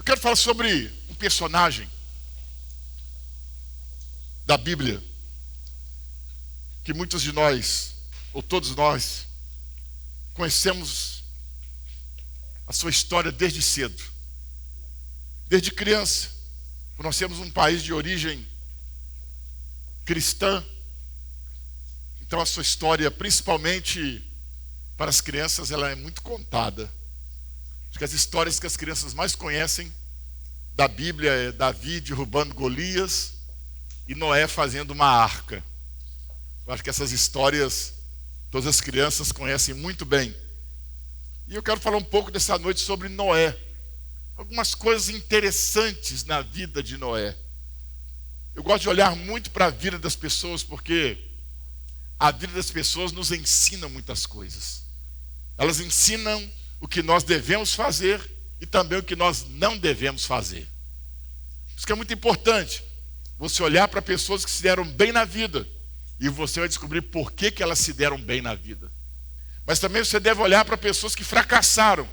quero falar sobre um personagem da Bíblia que muitos de nós, ou todos nós, conhecemos a sua história desde cedo, desde criança. Nós temos um país de origem cristã, então a sua história, principalmente para as crianças, ela é muito contada. Acho que as histórias que as crianças mais conhecem da Bíblia é Davi derrubando Golias e Noé fazendo uma arca. Eu acho que essas histórias todas as crianças conhecem muito bem. E eu quero falar um pouco dessa noite sobre Noé. Algumas coisas interessantes na vida de Noé. Eu gosto de olhar muito para a vida das pessoas, porque a vida das pessoas nos ensina muitas coisas. Elas ensinam o que nós devemos fazer e também o que nós não devemos fazer. Isso que é muito importante. Você olhar para pessoas que se deram bem na vida e você vai descobrir por que elas se deram bem na vida. Mas também você deve olhar para pessoas que fracassaram,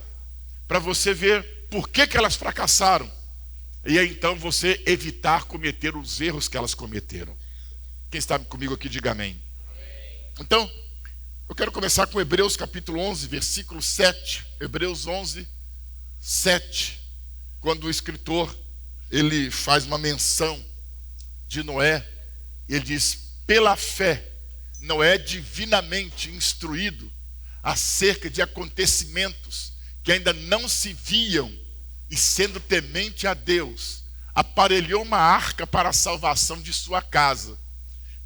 para você ver por que elas fracassaram. E aí então você evitar cometer os erros que elas cometeram. Quem está comigo aqui, diga amém. Então, eu quero começar com Hebreus capítulo 11, versículo 7. Hebreus 11, 7. Quando o escritor, ele faz uma menção de Noé, ele diz: pela fé, Noé divinamente instruído acerca de acontecimentos que ainda não se viam, e sendo temente a Deus, aparelhou uma arca para a salvação de sua casa,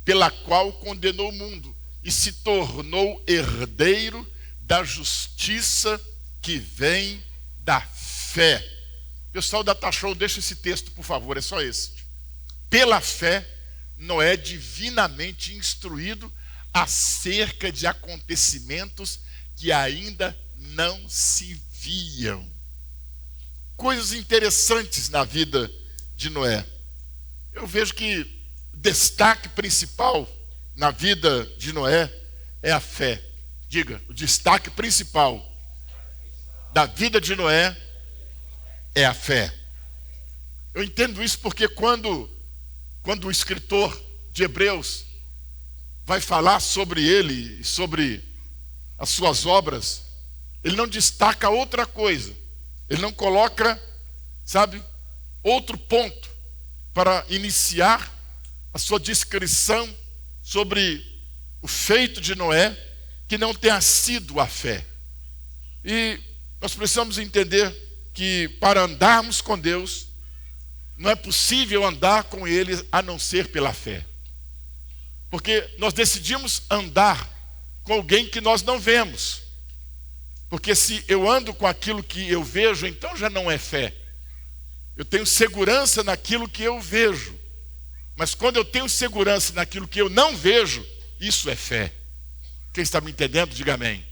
pela qual condenou o mundo e se tornou herdeiro da justiça que vem da fé. Pessoal da Tachou, deixa esse texto, por favor, é só esse. Pela fé, Noé divinamente instruído acerca de acontecimentos que ainda não se viam. Coisas interessantes na vida de Noé. Eu vejo que o destaque principal na vida de Noé é a fé. Diga, o destaque principal da vida de Noé é a fé. Eu entendo isso porque quando o escritor de Hebreus vai falar sobre ele, sobre as suas obras, ele não destaca outra coisa. Ele não coloca, outro ponto para iniciar a sua descrição sobre o feito de Noé que não tenha sido a fé. E nós precisamos entender que para andarmos com Deus, não é possível andar com Ele a não ser pela fé. Porque nós decidimos andar com alguém que nós não vemos. Porque se eu ando com aquilo que eu vejo, então já não é fé. Eu tenho segurança naquilo que eu vejo. Mas quando eu tenho segurança naquilo que eu não vejo, isso é fé. Quem está me entendendo, diga amém.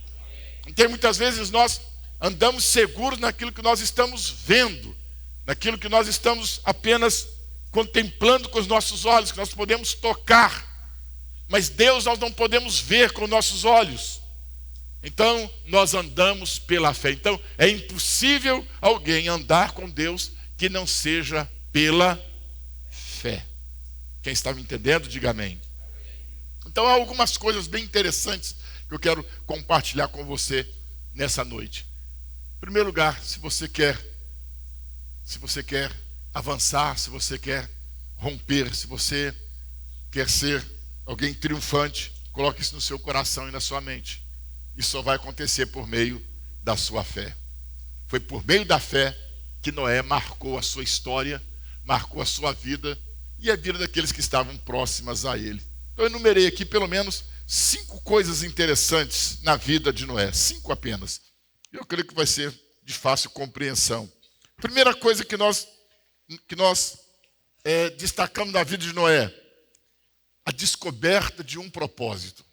Então muitas vezes nós andamos seguros naquilo que nós estamos vendo, naquilo que nós estamos apenas contemplando com os nossos olhos, que nós podemos tocar. Mas Deus nós não podemos ver com nossos olhos. Então nós andamos pela fé. Então é impossível alguém andar com Deus que não seja pela fé. Quem está me entendendo, diga amém. Então há algumas coisas bem interessantes que eu quero compartilhar com você nessa noite. Em primeiro lugar, se você quer avançar, se você quer romper, se você quer ser alguém triunfante, coloque isso no seu coração e na sua mente. Isso só vai acontecer por meio da sua fé. Foi por meio da fé que Noé marcou a sua história, marcou a sua vida e a vida daqueles que estavam próximas a ele. Então eu enumerei aqui pelo menos 5 coisas interessantes na vida de Noé. 5 apenas. Eu creio que vai ser de fácil compreensão. Primeira coisa que nós destacamos na vida de Noé: a descoberta de um propósito.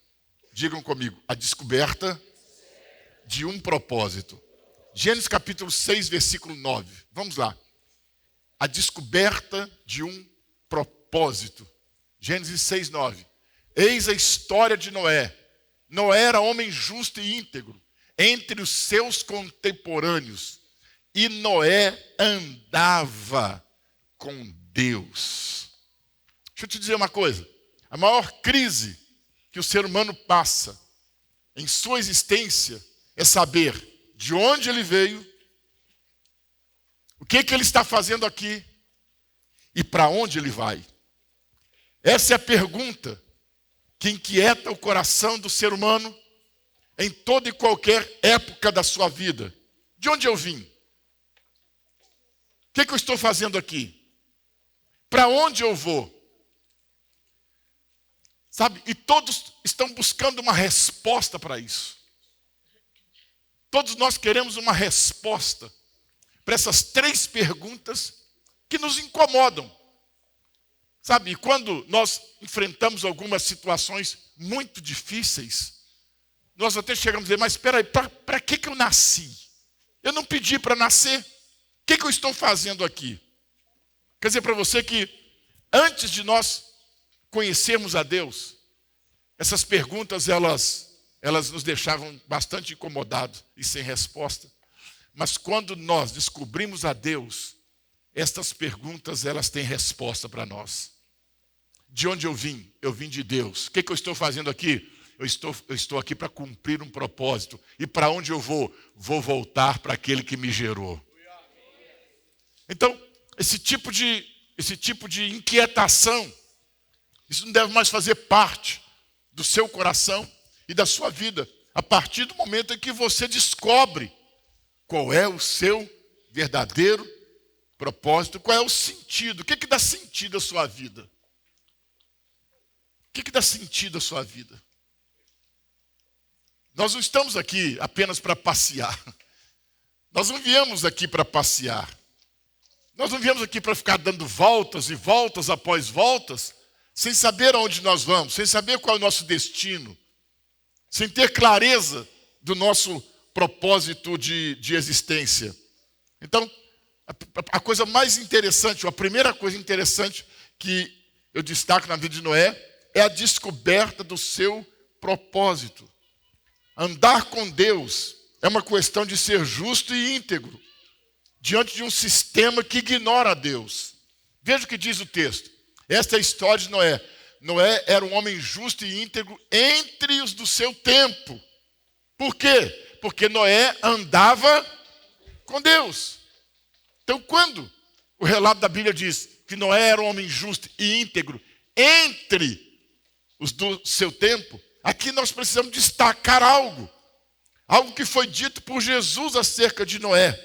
Digam comigo, a descoberta de um propósito. Gênesis capítulo 6, versículo 9. Vamos lá. A descoberta de um propósito. Gênesis 6, 9. Eis a história de Noé. Noé era homem justo e íntegro entre os seus contemporâneos E Noé andava com Deus. Deixa eu te dizer uma coisa. A maior crise que o ser humano passa em sua existência é saber de onde ele veio, o que ele está fazendo aqui e para onde ele vai. Essa é a pergunta que inquieta o coração do ser humano em toda e qualquer época da sua vida. De onde eu vim? O que eu estou fazendo aqui? Para onde eu vou? Sabe? E todos estão buscando uma resposta para isso. Todos nós queremos uma resposta para essas 3 perguntas que nos incomodam. Sabe? E quando nós enfrentamos algumas situações muito difíceis, nós até chegamos a dizer, mas espera aí, para que eu nasci? Eu não pedi para nascer. O que eu estou fazendo aqui? Quer dizer para você que antes de nós conhecermos a Deus, essas perguntas elas nos deixavam bastante incomodados e sem resposta. Mas quando nós descobrimos a Deus, estas perguntas elas têm resposta para nós. De onde eu vim? Eu vim de Deus. O que eu estou fazendo aqui? Eu estou aqui para cumprir um propósito. E para onde eu vou? Vou voltar para aquele que me gerou. Então, esse tipo de inquietação, isso não deve mais fazer parte do seu coração e da sua vida, a partir do momento em que você descobre qual é o seu verdadeiro propósito, qual é o sentido, o que dá sentido à sua vida? O que dá sentido à sua vida? Nós não estamos aqui apenas para passear. Nós não viemos aqui para passear. Nós não viemos aqui para ficar dando voltas e voltas após voltas, sem saber aonde nós vamos, sem saber qual é o nosso destino, sem ter clareza do nosso propósito de existência. Então, a coisa mais interessante, ou a primeira coisa interessante que eu destaco na vida de Noé, é a descoberta do seu propósito. Andar com Deus é uma questão de ser justo e íntegro, diante de um sistema que ignora a Deus. Veja o que diz o texto. Esta é a história de Noé. Noé era um homem justo e íntegro entre os do seu tempo. Por quê? Porque Noé andava com Deus. Então, quando o relato da Bíblia diz que Noé era um homem justo e íntegro entre os do seu tempo, aqui nós precisamos destacar algo que foi dito por Jesus acerca de Noé.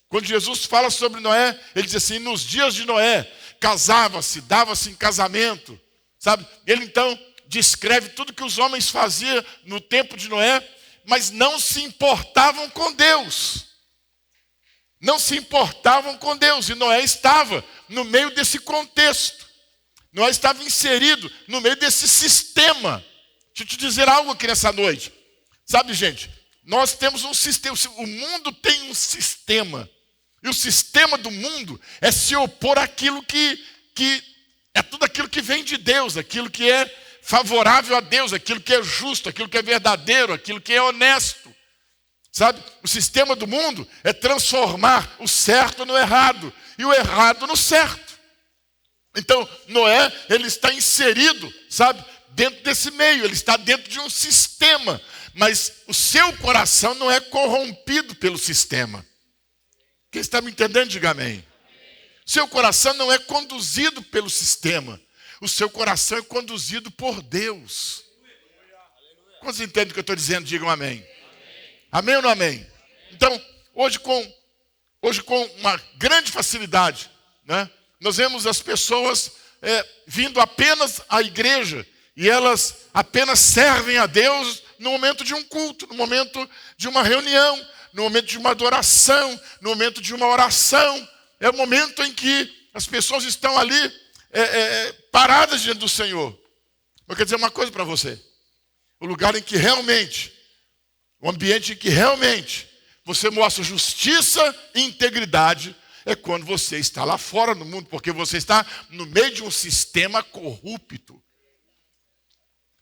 Quando Jesus fala sobre Noé, ele diz assim, nos dias de Noé, casava-se, dava-se em casamento, sabe? Ele então descreve tudo que os homens faziam no tempo de Noé, mas não se importavam com Deus. Não se importavam com Deus. E Noé estava no meio desse contexto. Noé estava inserido no meio desse sistema. Deixa eu te dizer algo aqui nessa noite. Sabe, gente, nós temos um sistema, o mundo tem um sistema. E o sistema do mundo é se opor àquilo que é tudo aquilo que vem de Deus, aquilo que é favorável a Deus, aquilo que é justo, aquilo que é verdadeiro, aquilo que é honesto. Sabe? O sistema do mundo é transformar o certo no errado e o errado no certo. Então, Noé, ele está inserido, sabe, dentro desse meio, ele está dentro de um sistema, mas o seu coração não é corrompido pelo sistema. Quem está me entendendo, diga amém. Seu coração não é conduzido pelo sistema. O seu coração é conduzido por Deus. Quantos entendem o que eu estou dizendo? Digam amém. Amém ou não amém? Então, hoje com uma grande facilidade, né, nós vemos as pessoas vindo apenas à igreja e elas apenas servem a Deus no momento de um culto, no momento de uma reunião, no momento de uma adoração, no momento de uma oração. É o momento em que as pessoas estão ali paradas diante do Senhor. Eu quero dizer uma coisa para você. O lugar em que realmente, o ambiente em que realmente você mostra justiça e integridade é quando você está lá fora no mundo, porque você está no meio de um sistema corrupto.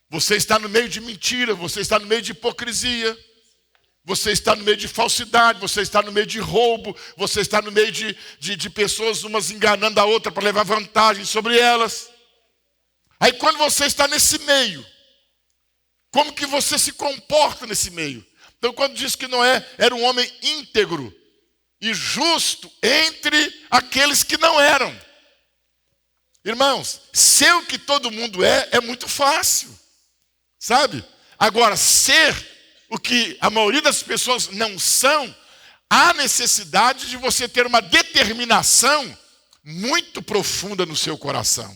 Você está no meio de mentira, você está no meio de hipocrisia. você está no meio de falsidade, você está no meio de roubo, você está no meio de pessoas umas enganando a outra para levar vantagem sobre elas. Aí quando você está nesse meio, como que você se comporta nesse meio? Então quando diz que Noé era um homem íntegro e justo entre aqueles que não eram. Irmãos, ser o que todo mundo é muito fácil, sabe? Agora, ser o que a maioria das pessoas não são, há necessidade de você ter uma determinação muito profunda no seu coração.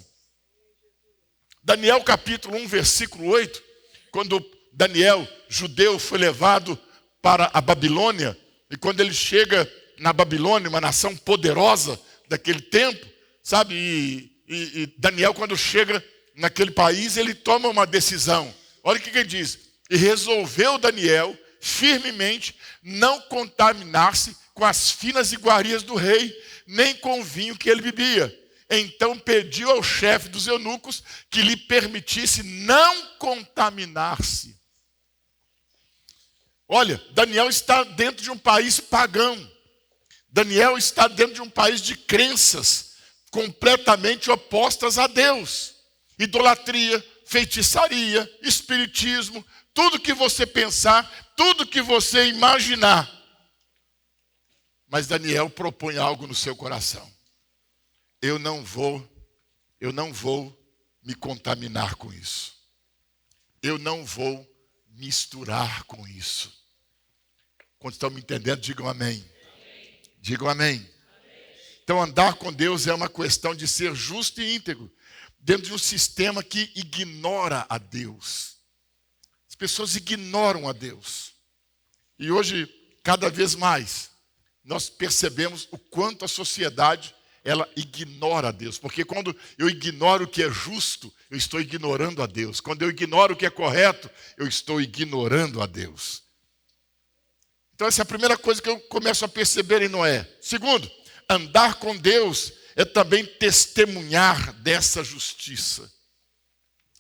Daniel capítulo 1, versículo 8, quando Daniel, judeu, foi levado para a Babilônia, e quando ele chega na Babilônia, uma nação poderosa daquele tempo, sabe? E Daniel, quando chega naquele país, ele toma uma decisão. Olha o que ele diz. E resolveu Daniel, firmemente, não contaminar-se com as finas iguarias do rei, nem com o vinho que ele bebia. Então pediu ao chefe dos eunucos que lhe permitisse não contaminar-se. Olha, Daniel está dentro de um país pagão. Daniel está dentro de um país de crenças completamente opostas a Deus. Idolatria, feitiçaria, espiritismo, tudo que você pensar, tudo que você imaginar. Mas Daniel propõe algo no seu coração. Eu não vou me contaminar com isso. Eu não vou misturar com isso. Quando estão me entendendo, digam amém. Digam amém. Então andar com Deus é uma questão de ser justo e íntegro, dentro de um sistema que ignora a Deus. As pessoas ignoram a Deus. E hoje, cada vez mais, nós percebemos o quanto a sociedade, ela ignora a Deus. Porque quando eu ignoro o que é justo, eu estou ignorando a Deus. Quando eu ignoro o que é correto, eu estou ignorando a Deus. Então essa é a primeira coisa que eu começo a perceber em Noé. Segundo, andar com Deus é também testemunhar dessa justiça.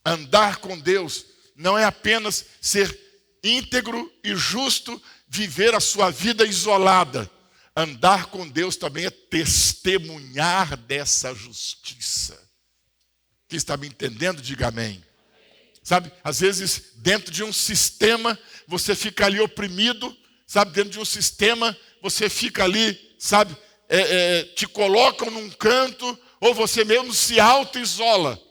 Andar com Deus não é apenas ser íntegro e justo, viver a sua vida isolada. Andar com Deus também é testemunhar dessa justiça. Quem está me entendendo, diga amém. Sabe, às vezes dentro de um sistema você fica ali oprimido, sabe, dentro de um sistema você fica ali, sabe, te colocam num canto, ou você mesmo se auto-isola.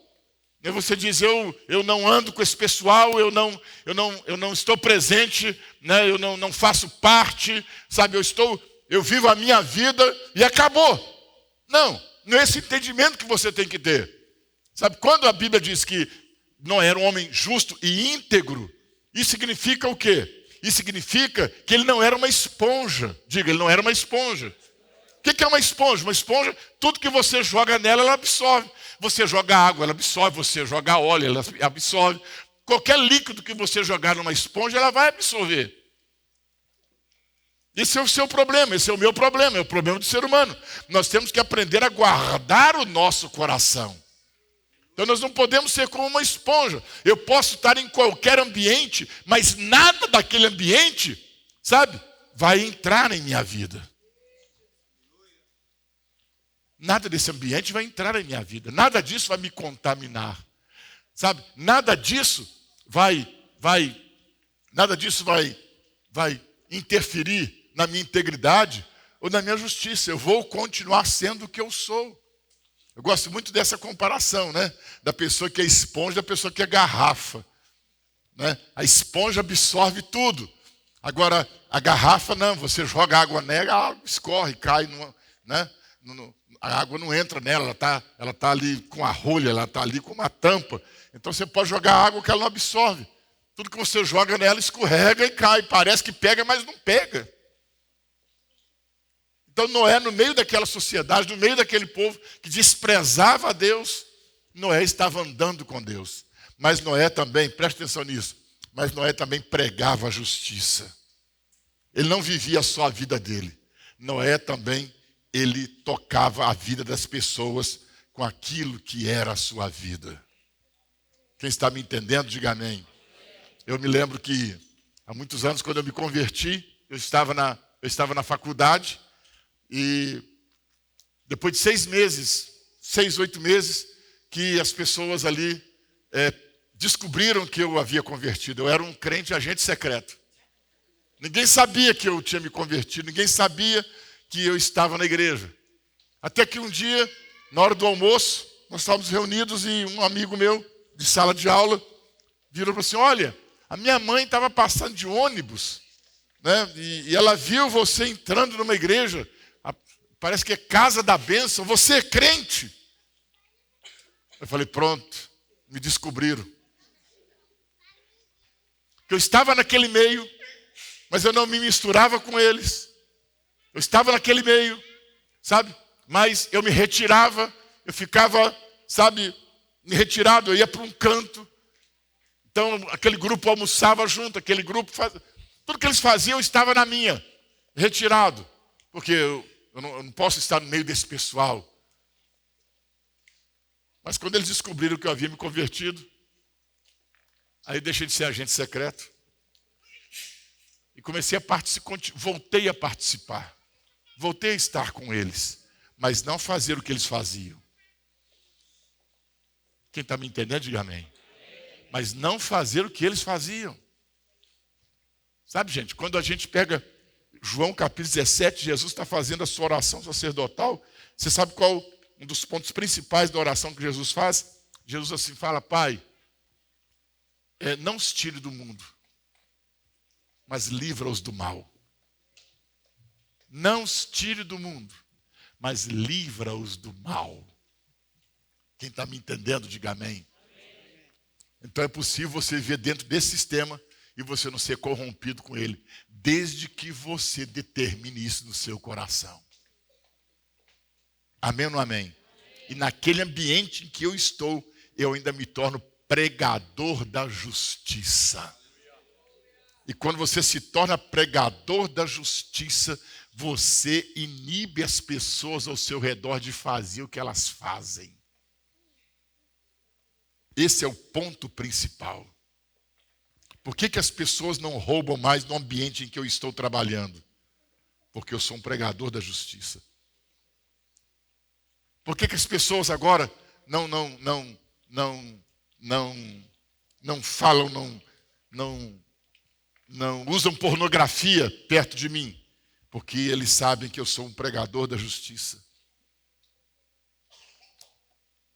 E você diz, eu não ando com esse pessoal, eu não estou presente, né, eu não faço parte, sabe, eu vivo a minha vida e acabou. Não é esse entendimento que você tem que ter. Sabe, quando a Bíblia diz que Noé era um homem justo e íntegro, isso significa o quê? Isso significa que ele não era uma esponja. Diga, ele não era uma esponja. O que é uma esponja? Uma esponja, tudo que você joga nela, ela absorve. Você joga água, ela absorve. Você joga óleo, ela absorve. Qualquer líquido que você jogar numa esponja, ela vai absorver. Esse é o seu problema, esse é o meu problema, é o problema do ser humano. Nós temos que aprender a guardar o nosso coração. Então nós não podemos ser como uma esponja. Eu posso estar em qualquer ambiente, mas nada daquele ambiente, sabe, vai entrar em minha vida. Nada desse ambiente vai entrar em minha vida. Nada disso vai me contaminar. Sabe, nada disso vai interferir na minha integridade ou na minha justiça. Eu vou continuar sendo o que eu sou. Eu gosto muito dessa comparação, né? Da pessoa que é esponja, da pessoa que é garrafa. Né? A esponja absorve tudo. Agora, a garrafa não, você joga água nela, a água escorre, cai, né? A água não entra nela, ela tá ali com a rolha, ela está ali com uma tampa. Então você pode jogar água que ela não absorve. Tudo que você joga nela escorrega e cai. Parece que pega, mas não pega. Então Noé, no meio daquela sociedade, no meio daquele povo que desprezava a Deus, Noé estava andando com Deus. Mas Noé também, preste atenção nisso, mas Noé também pregava a justiça. Ele não vivia só a vida dele. Noé também, ele tocava a vida das pessoas com aquilo que era a sua vida. Quem está me entendendo, diga amém. Eu me lembro que Há muitos anos, quando eu me converti, eu estava na faculdade e depois de 6 meses, 6, 8 meses, que as pessoas ali descobriram que eu havia convertido. Eu era um crente agente secreto. Ninguém sabia que eu tinha me convertido, ninguém sabia que eu estava na igreja. Até que um dia, na hora do almoço, nós estávamos reunidos e um amigo meu, de sala de aula, virou e falou assim: olha, a minha mãe estava passando de ônibus, né, e ela viu você entrando numa igreja, parece que é Casa da Bênção, você é crente? Eu falei: pronto, me descobriram. Que eu estava naquele meio, mas eu não me misturava com eles. Eu estava naquele meio, sabe? Mas eu me retirava, eu ficava, sabe, me retirado, eu ia para um canto. Então, aquele grupo almoçava junto, aquele grupo tudo que eles faziam, eu estava na minha, retirado. Porque eu não posso estar no meio desse pessoal. Mas quando eles descobriram que eu havia me convertido, aí deixei de ser agente secreto. E comecei a participar, voltei a participar. Voltei a estar com eles, mas não fazer o que eles faziam. Quem está me entendendo, diga amém. Mas não fazer o que eles faziam. Sabe, gente, quando a gente pega João capítulo 17, Jesus está fazendo a sua oração sacerdotal. Você sabe qual um dos pontos principais da oração que Jesus faz? Jesus assim fala: Pai, não os tire do mundo, mas livra-os do mal. Não os tire do mundo, mas livra-os do mal. Quem está me entendendo, diga amém. Então é possível você viver dentro desse sistema e você não ser corrompido com ele, desde que você determine isso no seu coração. Amém ou não amém? E naquele ambiente em que eu estou, eu ainda me torno pregador da justiça. E quando você se torna pregador da justiça, você inibe as pessoas ao seu redor de fazer o que elas fazem. Esse é o ponto principal. Por que as pessoas não roubam mais no ambiente em que eu estou trabalhando? Porque eu sou um pregador da justiça. Por que as pessoas agora não falam, não usam pornografia perto de mim? Porque eles sabem que eu sou um pregador da justiça.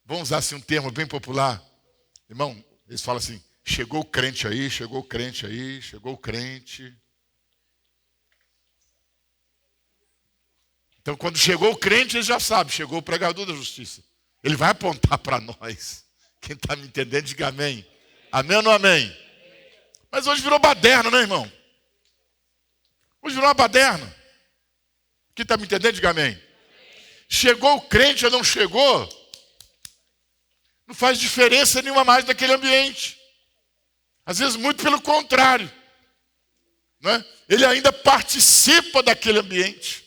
Vamos usar assim um termo bem popular. Irmão, eles falam assim: chegou o crente aí, chegou o crente aí, chegou o crente. Então, quando chegou o crente, eles já sabem, chegou o pregador da justiça. Ele vai apontar para nós. Quem está me entendendo, diga amém. Amém ou não amém? Mas hoje virou baderna, né, irmão? Hoje virou uma baderna. Quem está me entendendo, diga amém. Chegou o crente ou não chegou, não faz diferença nenhuma mais naquele ambiente. Às vezes, muito pelo contrário. Né? Ele ainda participa daquele ambiente.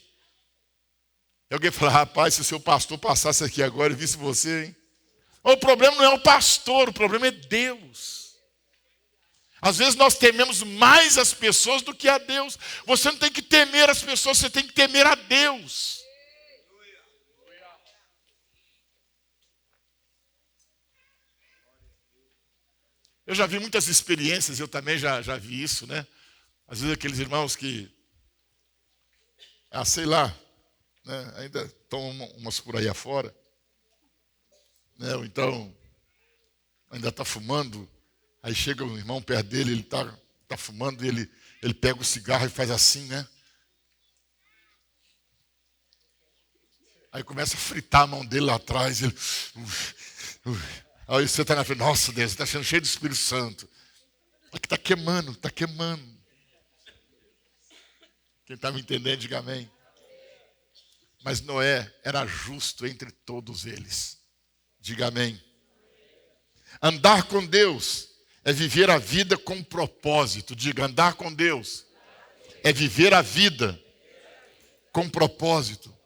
E alguém fala: rapaz, se o seu pastor passasse aqui agora e visse você, hein? O problema não é o pastor, o problema é Deus. Às vezes nós tememos mais as pessoas do que a Deus. Você não tem que temer as pessoas, você tem que temer a Deus. Eu já vi muitas experiências, eu também já vi isso, né? Às vezes aqueles irmãos que, sei lá, né, ainda tomam umas por aí afora, né? Ou então ainda está fumando, aí chega um irmão perto dele, ele está fumando, e ele pega o cigarro e faz assim, né? Aí começa a fritar a mão dele lá atrás, ele... Aí você está na frente: nossa Deus, está sendo cheio do Espírito Santo. É que está queimando, está queimando. Quem está me entendendo, diga amém. Mas Noé era justo entre todos eles. Diga amém. Andar com Deus é viver a vida com propósito. Diga: andar com Deus é viver a vida com propósito.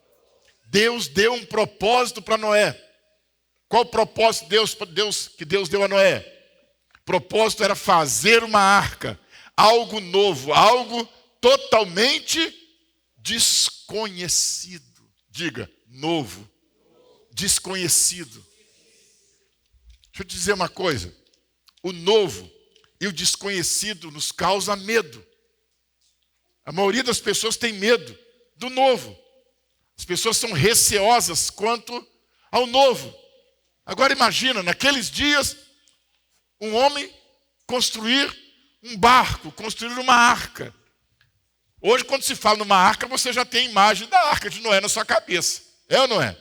Deus deu um propósito para Noé. Qual o propósito que Deus deu a Noé? O propósito era fazer uma arca. algo novo, algo totalmente desconhecido. Diga, novo, desconhecido. Deixa eu te dizer uma coisa. O novo e o desconhecido nos causa medo. A maioria das pessoas tem medo do novo. As pessoas são receosas quanto ao novo. Agora imagina, naqueles dias, um homem construir um barco, construir uma arca. Hoje, quando se fala numa arca, você já tem a imagem da arca de Noé na sua cabeça. É ou não é?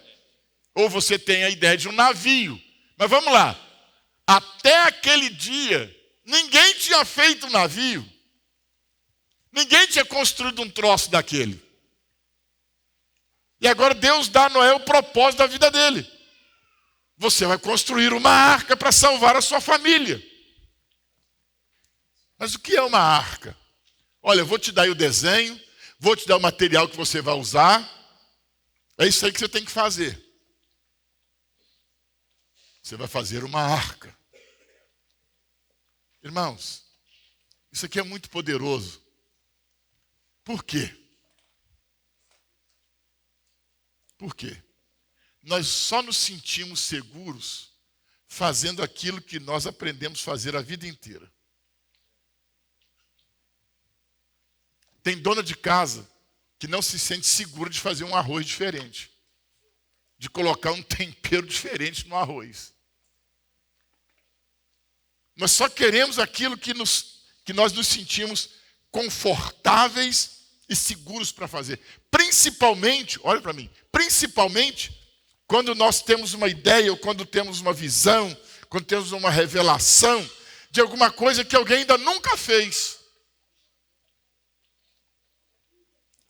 Ou você tem a ideia de um navio. Mas vamos lá. Até aquele dia, ninguém tinha feito um navio. Ninguém tinha construído um troço daquele. E agora Deus dá a Noé o propósito da vida dele. Você vai construir uma arca para salvar a sua família. Mas o que é uma arca? Olha, eu vou te dar aí o desenho, vou te dar o material que você vai usar. É isso aí que você tem que fazer. Você vai fazer uma arca. Irmãos, isso aqui é muito poderoso. Por quê? Por quê? Nós só nos sentimos seguros fazendo aquilo que nós aprendemos a fazer a vida inteira. Tem dona de casa que não se sente segura de fazer um arroz diferente, de colocar um tempero diferente no arroz. Nós só queremos aquilo que nós nos sentimos confortáveis e seguros para fazer. Principalmente, olha para mim, principalmente quando nós temos uma ideia, ou quando temos uma visão, quando temos uma revelação de alguma coisa que alguém ainda nunca fez.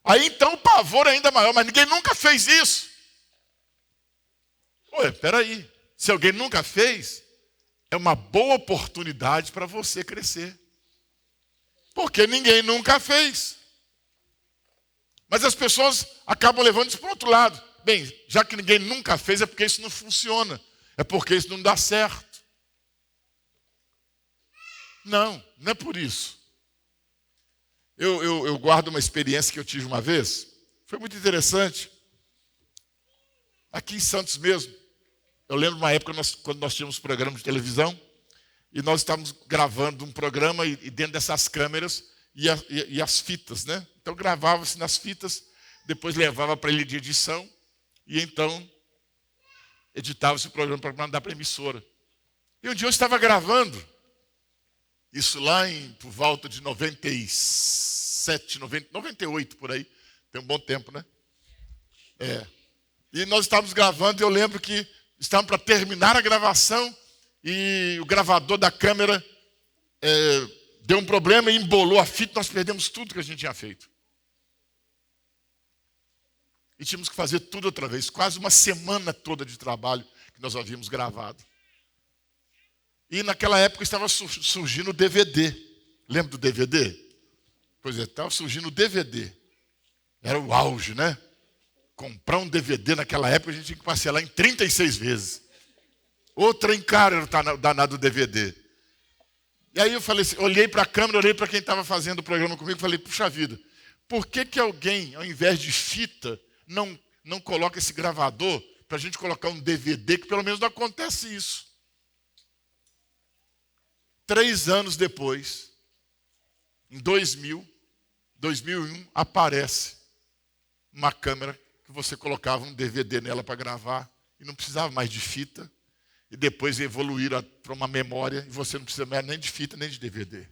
Aí então o pavor é ainda maior, mas ninguém nunca fez isso. Ué, peraí, se alguém nunca fez, é uma boa oportunidade para você crescer. Porque ninguém nunca fez. Mas as pessoas acabam levando isso para o outro lado. Bem, já que ninguém nunca fez, é porque isso não funciona. É porque isso não dá certo. Não, não é por isso. Eu guardo uma experiência que eu tive uma vez. Foi muito interessante. Aqui em Santos mesmo. Eu lembro de uma época quando nós tínhamos programa de televisão. E nós estávamos gravando um programa e dentro dessas câmeras e as fitas, né? Então gravava-se nas fitas, depois levava para ele de edição e então editava-se o programa para mandar para a emissora. E um dia eu estava gravando, isso lá por volta de 97, 98 por aí, tem um bom tempo, né? E nós estávamos gravando e eu lembro que estávamos para terminar a gravação e o gravador da câmera deu um problema e embolou a fita, nós perdemos tudo que a gente tinha feito. E tínhamos que fazer tudo outra vez, quase uma semana toda de trabalho que nós havíamos gravado. E naquela época estava surgindo o DVD. Lembra do DVD? Pois é, estava surgindo o DVD. Era o auge, né? Comprar um DVD naquela época a gente tinha que parcelar em 36 vezes. Outra encaro era o danado do DVD. E aí eu falei assim, olhei para a câmera, olhei para quem estava fazendo o programa comigo e falei, puxa vida, por que alguém, ao invés de fita, não coloca esse gravador para a gente colocar um DVD, que pelo menos não acontece isso. 3 anos depois, em 2001, aparece uma câmera que você colocava um DVD nela para gravar e não precisava mais de fita. E depois evoluíram para uma memória e você não precisa mais nem de fita, nem de DVD.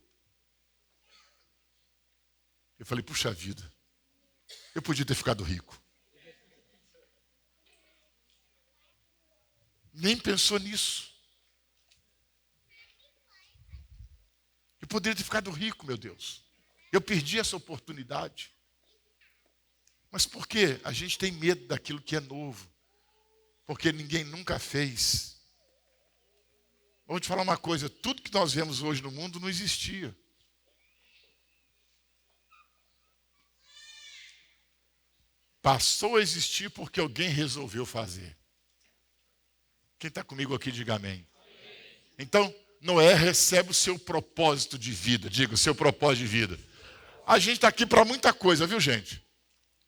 Eu falei, puxa vida, eu podia ter ficado rico. Nem pensou nisso. Eu poderia ter ficado rico, meu Deus. Eu perdi essa oportunidade. Mas por quê? A gente tem medo daquilo que é novo. Porque ninguém nunca fez. Vou te falar uma coisa, tudo que nós vemos hoje no mundo não existia. Passou a existir porque alguém resolveu fazer. Quem está comigo aqui, diga amém. Então, Noé recebe o seu propósito de vida. Diga, o seu propósito de vida. A gente está aqui para muita coisa, viu, gente?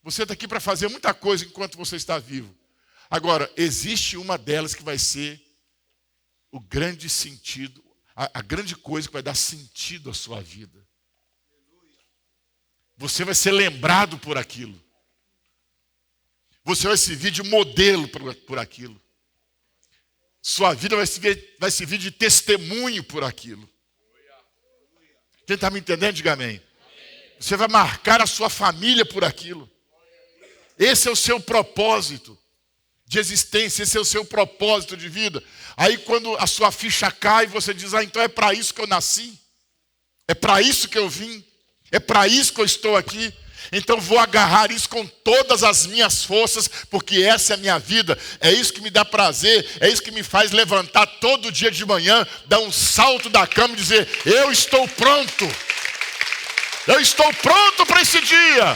Você está aqui para fazer muita coisa enquanto você está vivo. Agora, existe uma delas que vai ser o grande sentido, a grande coisa que vai dar sentido à sua vida. Você vai ser lembrado por aquilo. Você vai servir de modelo por aquilo. Sua vida vai servir de testemunho por aquilo. Quem está me entendendo, diga amém. Você vai marcar a sua família por aquilo. Esse é o seu propósito de existência, esse é o seu propósito de vida. Aí quando a sua ficha cai, você diz, então é para isso que eu nasci. É para isso que eu vim. É para isso que eu estou aqui. Então vou agarrar isso com todas as minhas forças, porque essa é a minha vida. É isso que me dá prazer, é isso que me faz levantar todo dia de manhã, dar um salto da cama e dizer, eu estou pronto. Eu estou pronto para esse dia.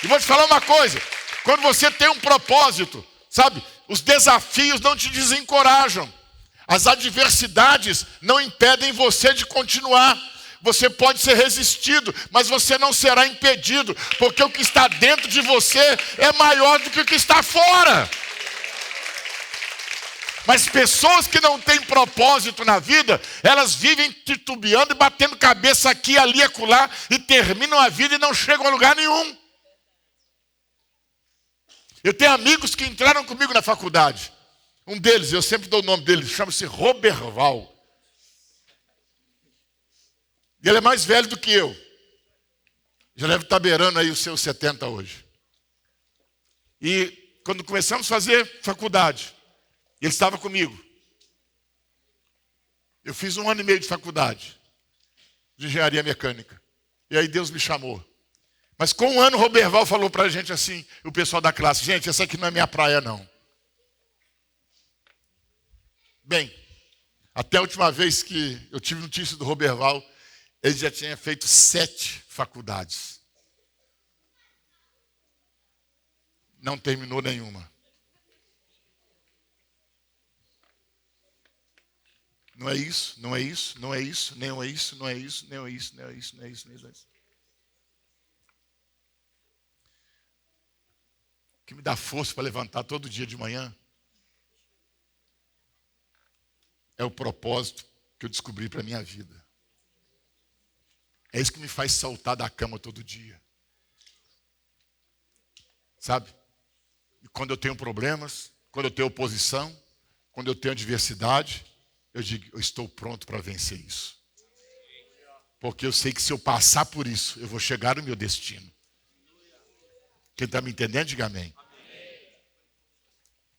E vou te falar uma coisa, quando você tem um propósito, sabe, os desafios não te desencorajam. As adversidades não impedem você de continuar. Você pode ser resistido, mas você não será impedido, porque o que está dentro de você é maior do que o que está fora. Mas pessoas que não têm propósito na vida, elas vivem titubeando e batendo cabeça aqui, ali, acolá, e terminam a vida e não chegam a lugar nenhum. Eu tenho amigos que entraram comigo na faculdade. Um deles, eu sempre dou o nome dele, chama-se Roberval. E ele é mais velho do que eu. Já deve estar beirando aí os seus 70 hoje. E quando começamos a fazer faculdade, ele estava comigo. Eu fiz 1 ano e meio de faculdade, de engenharia mecânica. E aí Deus me chamou. Mas com 1 ano o Roberval falou para a gente assim, o pessoal da classe, gente, essa aqui não é minha praia não. Bem, até a última vez que eu tive notícia do Roberval, ele já tinha feito 7 faculdades. Não terminou nenhuma. Não é isso, não é isso, não é isso, nem é isso, não é isso, nem é isso, não é isso, não é isso, não é isso. O que me dá força para levantar todo dia de manhã é o propósito que eu descobri para a minha vida. É isso que me faz saltar da cama todo dia. Sabe? E quando eu tenho problemas, quando eu tenho oposição, quando eu tenho adversidade, eu digo, eu estou pronto para vencer isso. Porque eu sei que se eu passar por isso, eu vou chegar no meu destino. Quem está me entendendo, diga amém.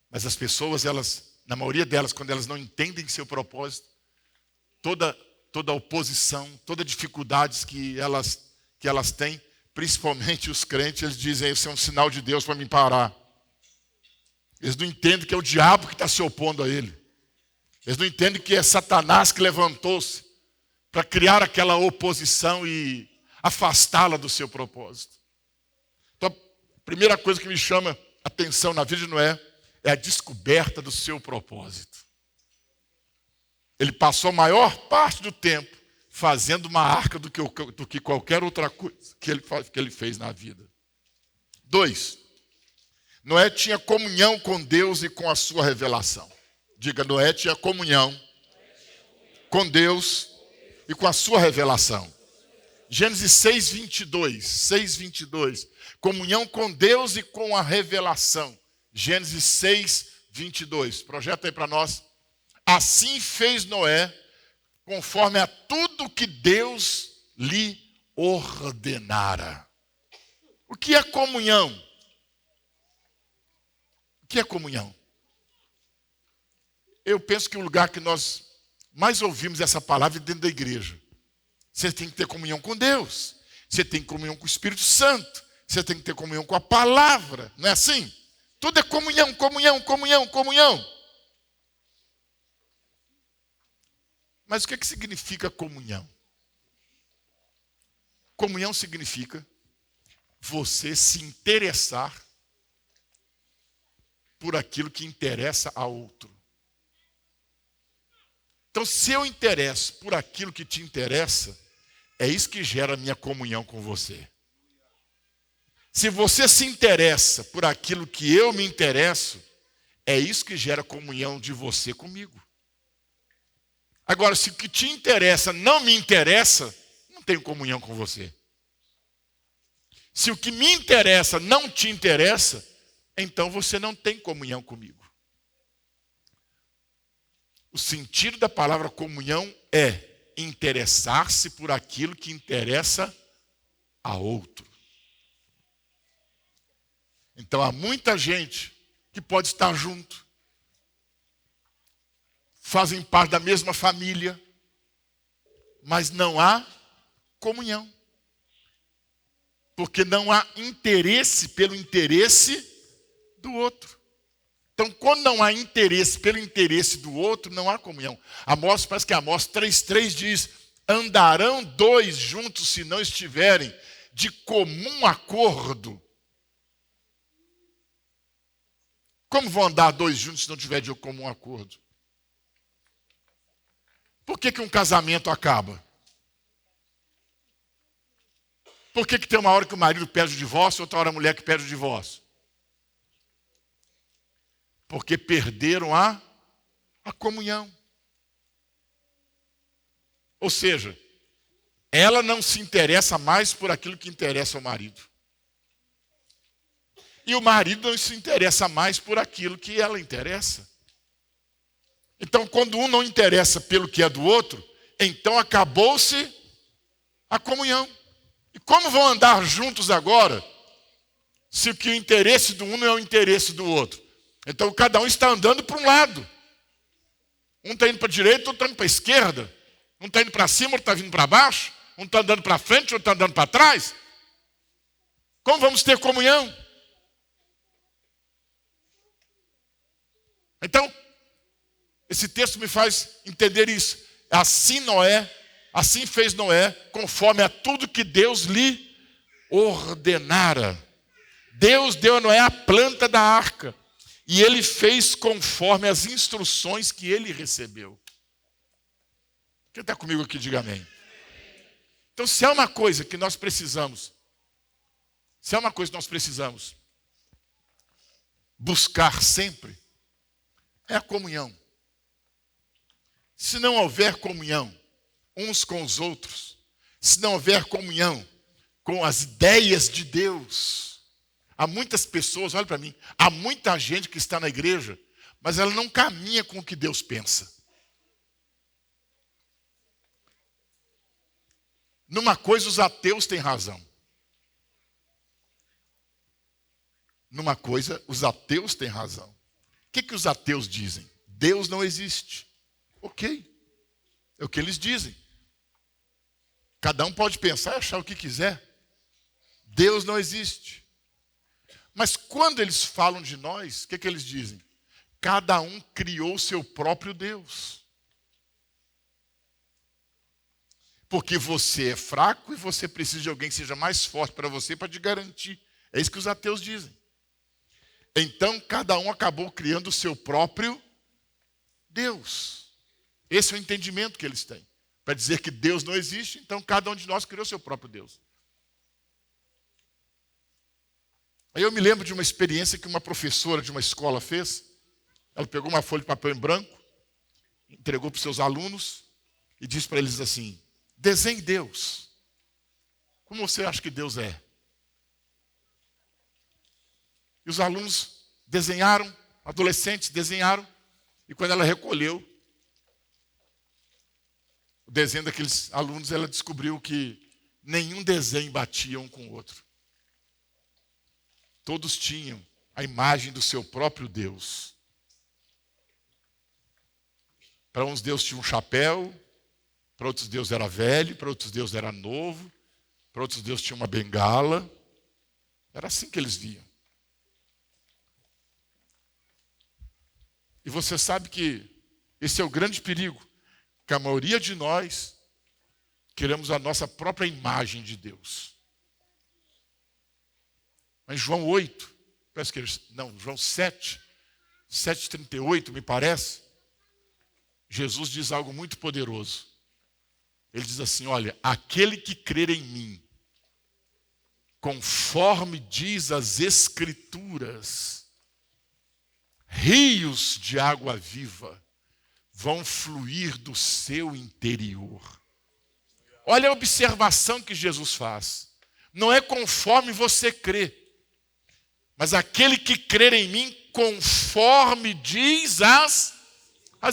Mas as pessoas, elas, na maioria delas, quando elas não entendem seu propósito, toda oposição, toda dificuldades que elas têm, principalmente os crentes, eles dizem, isso é um sinal de Deus para me parar. Eles não entendem que é o diabo que está se opondo a ele. Eles não entendem que é Satanás que levantou-se para criar aquela oposição e afastá-la do seu propósito. Então, a primeira coisa que me chama a atenção na vida de Noé é a descoberta do seu propósito. Ele passou a maior parte do tempo fazendo uma arca do que qualquer outra coisa que ele fez na vida. 2. Noé tinha comunhão com Deus e com a sua revelação. Diga, Noé tinha comunhão com Deus e com a sua revelação. Gênesis 6:22. Comunhão com Deus e com a revelação. Gênesis 6:22. Projeta aí para nós. Assim fez Noé, conforme a tudo que Deus lhe ordenara. O que é comunhão? O que é comunhão? Eu penso que o lugar que nós mais ouvimos essa palavra é dentro da igreja. Você tem que ter comunhão com Deus. Você tem comunhão com o Espírito Santo. Você tem que ter comunhão com a palavra. Não é assim? Tudo é comunhão, comunhão, comunhão, comunhão. Mas o que significa comunhão? Comunhão significa você se interessar por aquilo que interessa a outro. Então, se eu interesso por aquilo que te interessa, é isso que gera a minha comunhão com você. Se você se interessa por aquilo que eu me interesso, é isso que gera comunhão de você comigo. Agora, se o que te interessa não me interessa, não tenho comunhão com você. Se o que me interessa não te interessa, então você não tem comunhão comigo. O sentido da palavra comunhão é interessar-se por aquilo que interessa a outro. Então há muita gente que pode estar junto, fazem parte da mesma família, mas não há comunhão. Porque não há interesse pelo interesse do outro. Então, quando não há interesse pelo interesse do outro, não há comunhão. Amós, parece que Amós 3,3 diz: andarão dois juntos se não estiverem de comum acordo. Como vão andar dois juntos se não tiver de comum acordo? Por que um casamento acaba? Por que tem uma hora que o marido pede o divórcio e outra hora a mulher que pede o divórcio? Porque perderam a comunhão. Ou seja, ela não se interessa mais por aquilo que interessa ao marido. E o marido não se interessa mais por aquilo que ela interessa. Então, quando um não interessa pelo que é do outro, então acabou-se a comunhão. E como vão andar juntos agora, se o que o interesse do um não é o interesse do outro? Então, cada um está andando para um lado. Um está indo para a direita, outro está indo para a esquerda. Um está indo para cima, outro está vindo para baixo. Um está andando para frente, outro está andando para trás. Como vamos ter comunhão? Então, esse texto me faz entender isso. Assim fez Noé, conforme a tudo que Deus lhe ordenara. Deus deu a Noé a planta da arca. E ele fez conforme as instruções que ele recebeu. Quem está comigo aqui, diga amém. Então, se há uma coisa que nós precisamos, buscar sempre, é a comunhão. Se não houver comunhão uns com os outros, se não houver comunhão com as ideias de Deus, há muitas pessoas, olha para mim, há muita gente que está na igreja, mas ela não caminha com o que Deus pensa. Numa coisa os ateus têm razão. Numa coisa os ateus têm razão. O que os ateus dizem? Deus não existe. Ok, é o que eles dizem. Cada um pode pensar e achar o que quiser. Deus não existe. Mas quando eles falam de nós, o que eles dizem? Cada um criou seu próprio Deus. Porque você é fraco e você precisa de alguém que seja mais forte para você para te garantir. É isso que os ateus dizem. Então, cada um acabou criando o seu próprio Deus. Esse é o entendimento que eles têm. Para dizer que Deus não existe, então cada um de nós criou seu próprio Deus. Aí eu me lembro de uma experiência que uma professora de uma escola fez. Ela pegou uma folha de papel em branco, entregou para os seus alunos e disse para eles assim: desenhe Deus. Como você acha que Deus é? E os alunos desenharam, adolescentes desenharam, e quando ela recolheu o desenho daqueles alunos, ela descobriu que nenhum desenho batia um com o outro. Todos tinham a imagem do seu próprio Deus. Para uns Deus tinha um chapéu, para outros Deus era velho, para outros Deus era novo, para outros Deus tinha uma bengala. Era assim que eles viam. E você sabe que esse é o grande perigo, que a maioria de nós queremos a nossa própria imagem de Deus. Mas João 8, parece que João 7, 7:38 me parece, Jesus diz algo muito poderoso. Ele diz assim, olha, aquele que crer em mim, conforme diz as Escrituras, rios de água viva vão fluir do seu interior. Olha a observação que Jesus faz. Não é conforme você crê, mas aquele que crer em mim, conforme diz as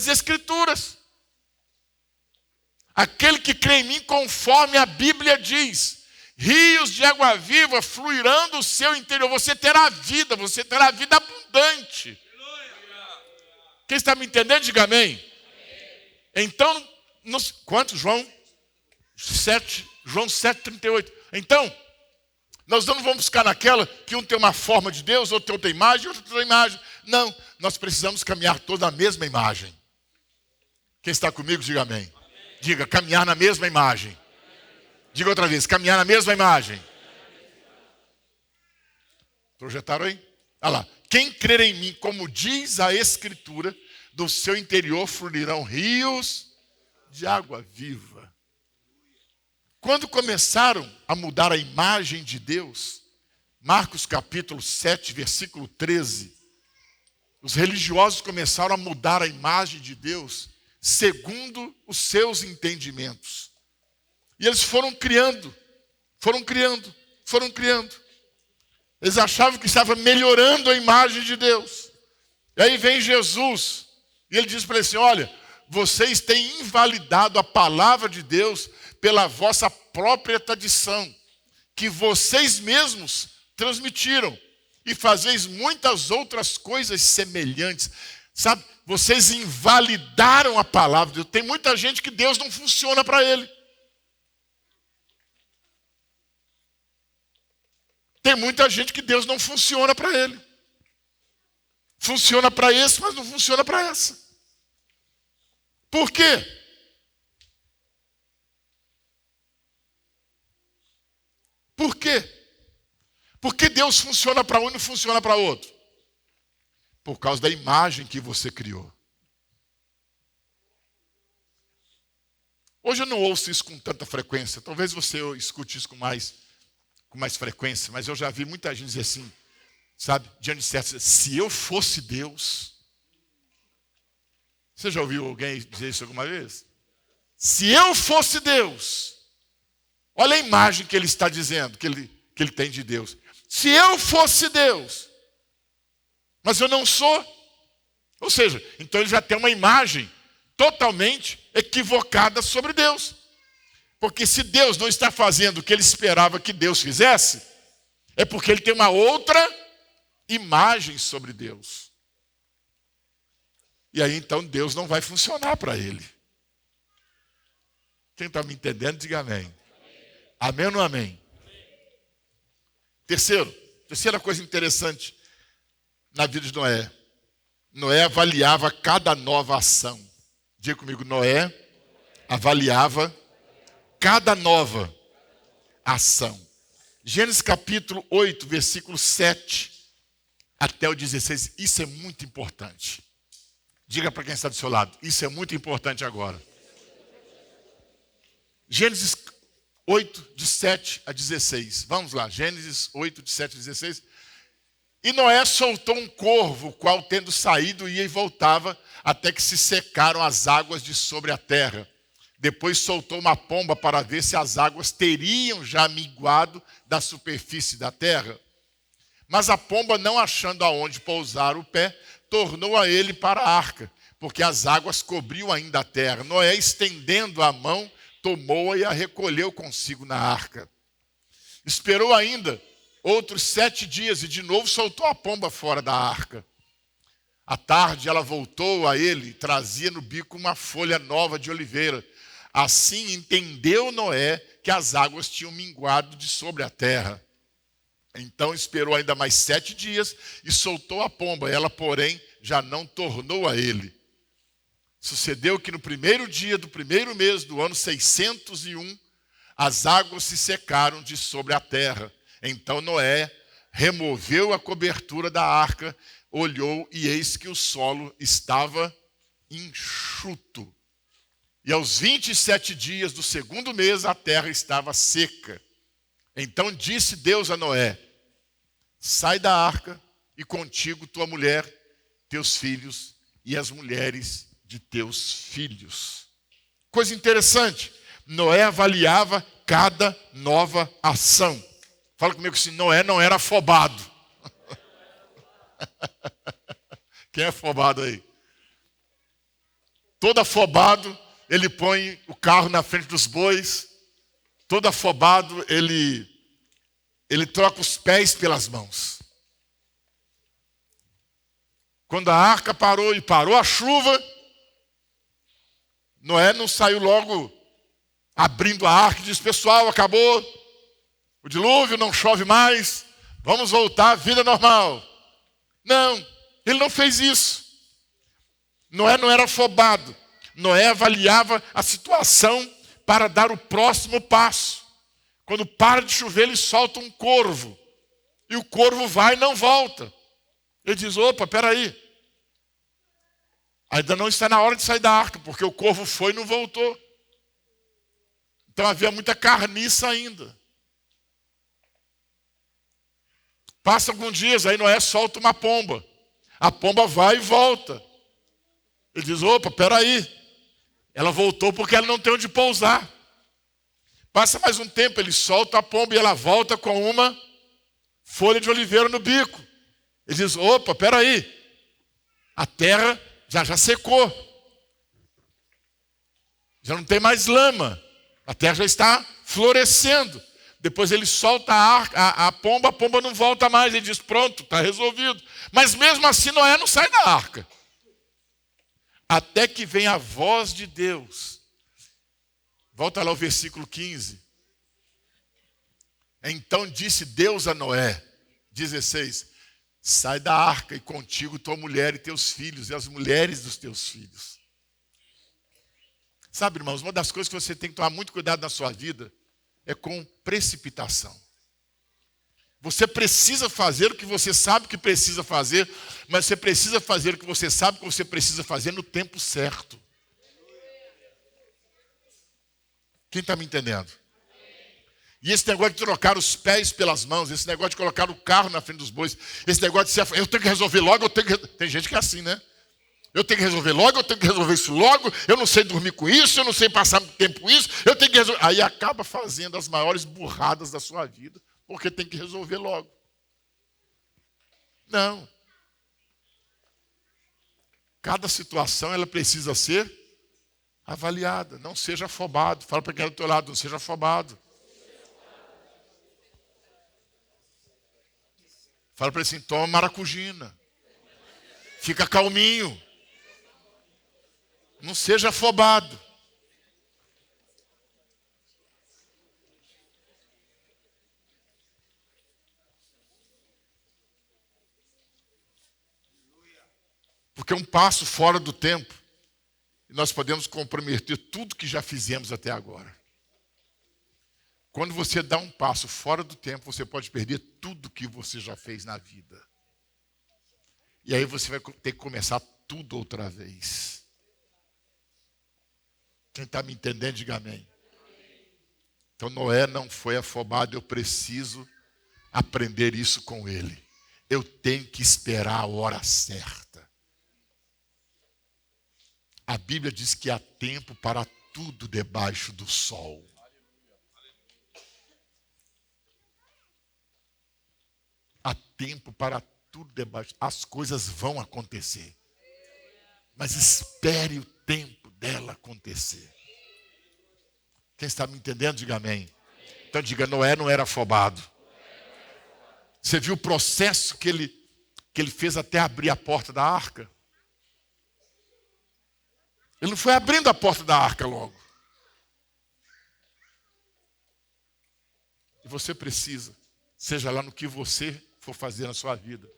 Escrituras. Aquele que crê em mim, conforme a Bíblia diz, rios de água viva fluirão do seu interior. Você terá vida abundante. Quem está me entendendo, diga amém. Então, quanto? João 7,38. Então, nós não vamos buscar naquela que um tem uma forma de Deus, outro tem outra imagem, outro tem outra imagem. Não, nós precisamos caminhar todos na mesma imagem. Quem está comigo, diga amém. Diga, caminhar na mesma imagem. Diga outra vez, caminhar na mesma imagem. Projetaram aí? Olha lá. Quem crer em mim, como diz a Escritura, do seu interior fluirão rios de água viva. Quando começaram a mudar a imagem de Deus, Marcos capítulo 7, versículo 13, os religiosos começaram a mudar a imagem de Deus segundo os seus entendimentos. E eles foram criando. Eles achavam que estava melhorando a imagem de Deus. E aí vem Jesus, e ele diz para eles assim, olha, vocês têm invalidado a palavra de Deus pela vossa própria tradição, que vocês mesmos transmitiram, e fazeis muitas outras coisas semelhantes. Sabe, vocês invalidaram a palavra de Deus. Tem muita gente que Deus não funciona para ele. Tem muita gente que Deus não funciona para ele. Funciona para esse, mas não funciona para essa. Por quê? Por quê? Porque Deus funciona para um e não funciona para outro. Por causa da imagem que você criou. Hoje eu não ouço isso com tanta frequência. Talvez você escute isso com mais frequência. Mas eu já vi muita gente dizer assim, sabe, diante de certo, se eu fosse Deus. Você já ouviu alguém dizer isso alguma vez? Se eu fosse Deus. Olha a imagem que ele está dizendo, que ele tem de Deus. Se eu fosse Deus. Mas eu não sou. Ou seja, então ele já tem uma imagem totalmente equivocada sobre Deus. Porque se Deus não está fazendo o que ele esperava que Deus fizesse, é porque ele tem uma outra imagem sobre Deus. E aí então Deus não vai funcionar para ele. Quem está me entendendo, diga amém. Amém ou não amém? Terceira coisa interessante na vida de Noé. Noé avaliava cada nova ação. Diga comigo, Noé avaliava cada nova ação. Gênesis capítulo 8, versículo 7 até o 16. Isso é muito importante. Diga para quem está do seu lado, isso é muito importante agora. Gênesis 8, de 7 a 16. Vamos lá, Gênesis 8, de 7 a 16. E Noé soltou um corvo, o qual, tendo saído, ia e voltava, até que se secaram as águas de sobre a terra. Depois soltou uma pomba para ver se as águas teriam já minguado da superfície da terra. Mas a pomba, não achando aonde pousar o pé, tornou a ele para a arca, porque as águas cobriam ainda a terra. Noé, estendendo a mão, tomou-a e a recolheu consigo na arca. Esperou ainda outros 7 dias e de novo soltou a pomba fora da arca. À tarde ela voltou a ele e trazia no bico uma folha nova de oliveira. Assim entendeu Noé que as águas tinham minguado de sobre a terra. Então esperou ainda mais 7 dias e soltou a pomba. Ela, porém, já não tornou a ele. Sucedeu que no primeiro dia do primeiro mês do ano 601, as águas se secaram de sobre a terra. Então Noé removeu a cobertura da arca, olhou e eis que o solo estava enxuto. E aos 27 dias do segundo mês a terra estava seca. Então disse Deus a Noé: sai da arca e contigo tua mulher, teus filhos e as mulheres de teus filhos. Coisa interessante, Noé avaliava cada nova ação. Fala comigo assim, Noé não era afobado. Quem é afobado aí? Todo afobado, ele põe o carro na frente dos bois. Todo afobado, ele troca os pés pelas mãos. Quando a arca parou e parou a chuva, Noé não saiu logo abrindo a arca e disse: pessoal, acabou o dilúvio, não chove mais, vamos voltar à vida normal. Não, ele não fez isso. Noé não era afobado. Noé avaliava a situação para dar o próximo passo. Quando para de chover, ele solta um corvo. E o corvo vai e não volta. Ele diz: opa, peraí. Ainda não está na hora de sair da arca, porque o corvo foi e não voltou. Então havia muita carniça ainda. Passa alguns dias, aí Noé solta uma pomba. A pomba vai e volta. Ele diz: opa, peraí. Ela voltou porque ela não tem onde pousar. Passa mais um tempo, ele solta a pomba e ela volta com uma folha de oliveira no bico. Ele diz: opa, peraí. A terra já secou. Já não tem mais lama. A terra já está florescendo. Depois ele solta a pomba não volta mais. Ele diz: pronto, está resolvido. Mas mesmo assim Noé não sai da arca. Até que vem a voz de Deus. Volta lá ao versículo 15. Então disse Deus a Noé, 16: sai da arca e contigo tua mulher e teus filhos e as mulheres dos teus filhos. Sabe, irmãos, uma das coisas que você tem que tomar muito cuidado na sua vida é com precipitação. Você precisa fazer o que você sabe que precisa fazer, mas você precisa fazer o que você sabe que você precisa fazer no tempo certo. Quem está me entendendo? E esse negócio de trocar os pés pelas mãos, esse negócio de colocar o carro na frente dos bois, esse negócio de ser, eu tenho que resolver logo, tem gente que é assim, né? Eu tenho que resolver logo, eu tenho que resolver isso logo, eu não sei dormir com isso, eu não sei passar muito tempo com isso, eu tenho que resolver. Aí acaba fazendo as maiores burradas da sua vida, porque tem que resolver logo. Não. Cada situação ela precisa ser avaliada. Não seja afobado. Fala para quem é do teu lado, não seja afobado. Fala para ele assim: toma maracujina. Fica calminho. Não seja afobado. Porque um passo fora do tempo, e nós podemos comprometer tudo que já fizemos até agora. Quando você dá um passo fora do tempo, você pode perder tudo que você já fez na vida. E aí você vai ter que começar tudo outra vez. Quem está me entendendo, diga amém. Então Noé não foi afobado, eu preciso aprender isso com ele. Eu tenho que esperar a hora certa. A Bíblia diz que há tempo para tudo debaixo do sol. Há tempo para tudo debaixo. As coisas vão acontecer. Mas espere o tempo dela acontecer. Quem está me entendendo, diga amém. Então diga: Noé não era afobado. Você viu o processo que ele fez até abrir a porta da arca? Ele não foi abrindo a porta da arca logo. E você precisa, seja lá no que você for fazer na sua vida,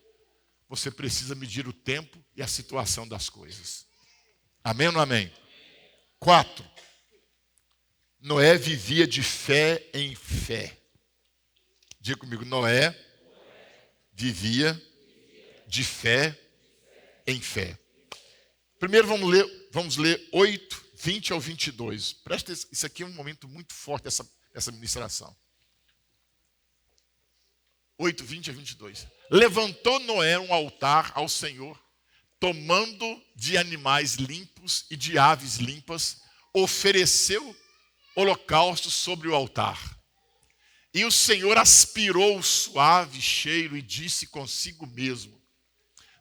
você precisa medir o tempo e a situação das coisas. Amém ou não amém? 4. Noé vivia de fé em fé. Diga comigo: Noé vivia de fé em fé. Primeiro vamos ler 8, 20 ao 22. Presta atenção, isso aqui é um momento muito forte, essa ministração. 8, 20 a 22. Levantou Noé um altar ao Senhor, tomando de animais limpos e de aves limpas, ofereceu holocausto sobre o altar. E o Senhor aspirou o suave cheiro e disse consigo mesmo: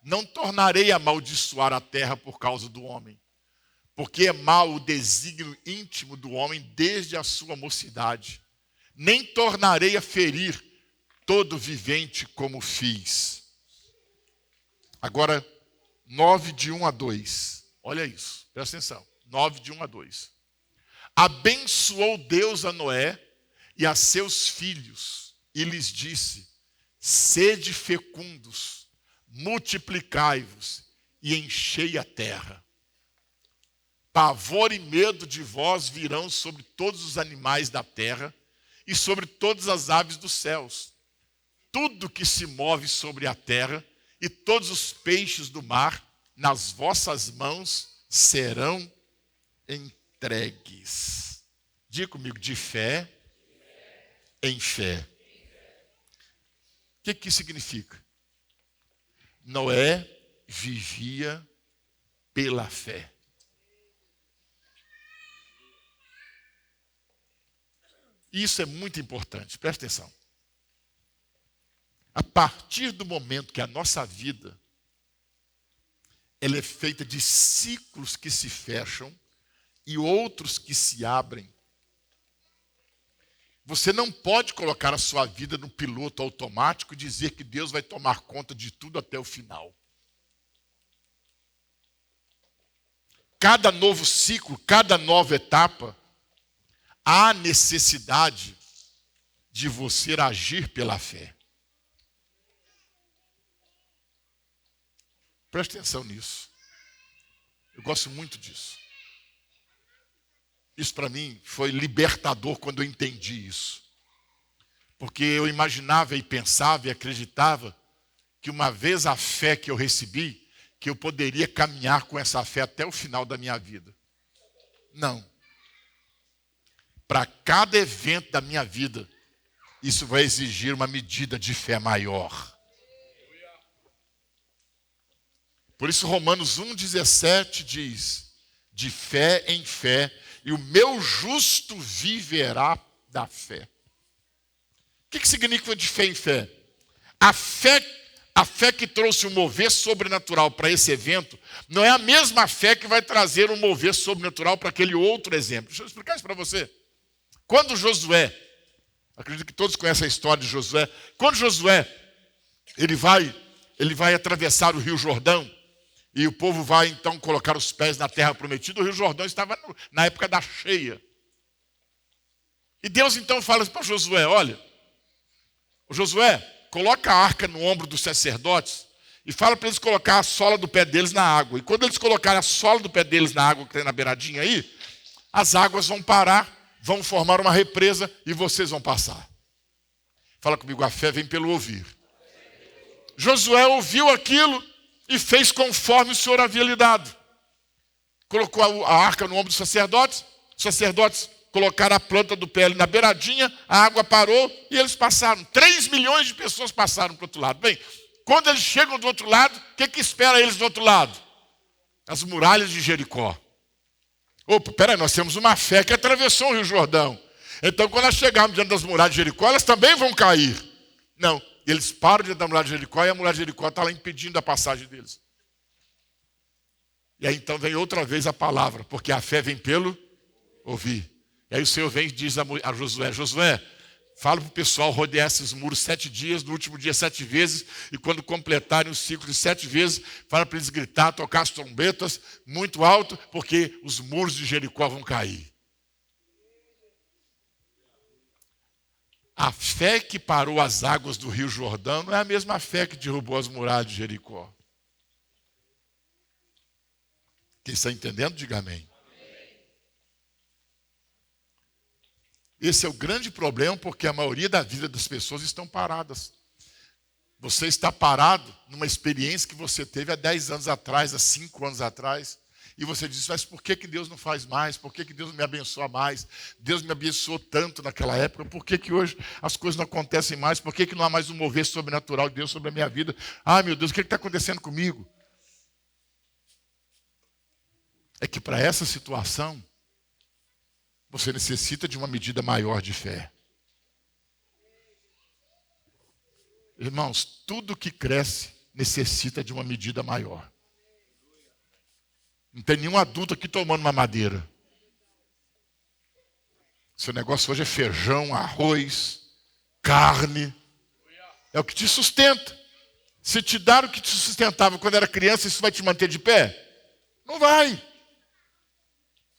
não tornarei a amaldiçoar a terra por causa do homem, porque é mau o desígnio íntimo do homem desde a sua mocidade. Nem tornarei a ferir todo vivente como fiz. Agora, 9 de 1 a 2. Olha isso, presta atenção. 9 de 1 a 2. Abençoou Deus a Noé e a seus filhos, e lhes disse: sede fecundos, multiplicai-vos e enchei a terra. Pavor e medo de vós virão sobre todos os animais da terra e sobre todas as aves dos céus. Tudo que se move sobre a terra e todos os peixes do mar, nas vossas mãos serão entregues. Diga comigo, de fé em fé. O que isso significa? Noé vivia pela fé. Isso é muito importante, presta atenção. A partir do momento que a nossa vida ela é feita de ciclos que se fecham e outros que se abrem, você não pode colocar a sua vida no piloto automático e dizer que Deus vai tomar conta de tudo até o final. Cada novo ciclo, cada nova etapa, há necessidade de você agir pela fé. Preste atenção nisso. Eu gosto muito disso. Isso para mim foi libertador quando eu entendi isso. Porque eu imaginava e pensava e acreditava que uma vez a fé que eu recebi, que eu poderia caminhar com essa fé até o final da minha vida. Não. Para cada evento da minha vida, isso vai exigir uma medida de fé maior. Por isso Romanos 1,17 diz: de fé em fé, e o meu justo viverá da fé. O que significa de fé em fé? A fé que trouxe um mover sobrenatural para esse evento, não é a mesma fé que vai trazer um mover sobrenatural para aquele outro exemplo. Deixa eu explicar isso para você. Quando Josué, acredito que todos conhecem a história de Josué, quando Josué ele vai atravessar o Rio Jordão, e o povo vai então colocar os pés na terra prometida, o Rio Jordão estava na época da cheia. E Deus então fala para Josué: olha, Josué, coloca a arca no ombro dos sacerdotes e fala para eles colocar a sola do pé deles na água. E quando eles colocarem a sola do pé deles na água que tem na beiradinha aí, as águas vão parar, vão formar uma represa e vocês vão passar. Fala comigo, a fé vem pelo ouvir. Josué ouviu aquilo e fez conforme o Senhor havia lhe dado. Colocou a arca no ombro dos sacerdotes, os sacerdotes colocaram a planta do pé ali na beiradinha, a água parou e eles passaram. 3 milhões de pessoas passaram para o outro lado. Bem, quando eles chegam do outro lado, o que espera eles do outro lado? As muralhas de Jericó. Opa, peraí, nós temos uma fé que atravessou o Rio Jordão. Então, quando nós chegarmos diante das muralhas de Jericó, elas também vão cair. Não, eles param diante da muralha de Jericó e a muralha de Jericó está lá impedindo a passagem deles. E aí então vem outra vez a palavra, porque a fé vem pelo ouvir. E aí o Senhor vem e diz a Josué: Josué, fala para o pessoal rodear esses muros 7 dias, no último dia 7 vezes, e quando completarem o ciclo de 7 vezes, fala para eles gritar, tocar as trombetas muito alto, porque os muros de Jericó vão cair. A fé que parou as águas do Rio Jordão não é a mesma fé que derrubou as muralhas de Jericó. Quem está entendendo, diga amém. Esse é o grande problema, porque a maioria da vida das pessoas estão paradas. Você está parado numa experiência que você teve há 10 anos atrás, há 5 anos atrás. E você diz, mas por que Deus não faz mais? Por que Deus não me abençoa mais? Deus me abençoou tanto naquela época, por que hoje as coisas não acontecem mais? Por que não há mais um mover sobrenatural de Deus sobre a minha vida? Ai, meu Deus, o que está acontecendo comigo? É que para essa situação, você necessita de uma medida maior de fé. Irmãos, tudo que cresce necessita de uma medida maior. Não tem nenhum adulto aqui tomando uma madeira. Seu negócio hoje é feijão, arroz, carne. É o que te sustenta. Se te dar o que te sustentava quando era criança, isso vai te manter de pé? Não vai.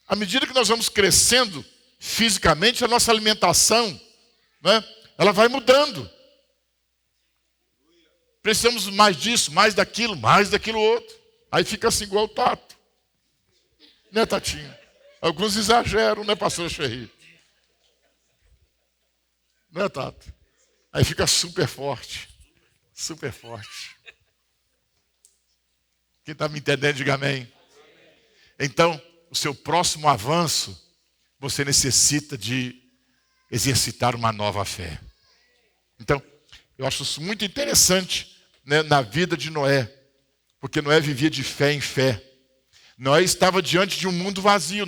À medida que nós vamos crescendo fisicamente, a nossa alimentação, né, ela vai mudando. Precisamos mais disso, mais daquilo outro. Aí fica assim igual o Tato. Né, Tatinho? Alguns exageram, né, pastor Xerri? Né, Tato? Aí fica super forte. Super forte. Quem está me entendendo, diga amém. Então, o seu próximo avanço, você necessita de exercitar uma nova fé. Então, eu acho isso muito interessante, né, na vida de Noé. Porque Noé vivia de fé em fé. Noé estava diante de um mundo vazio.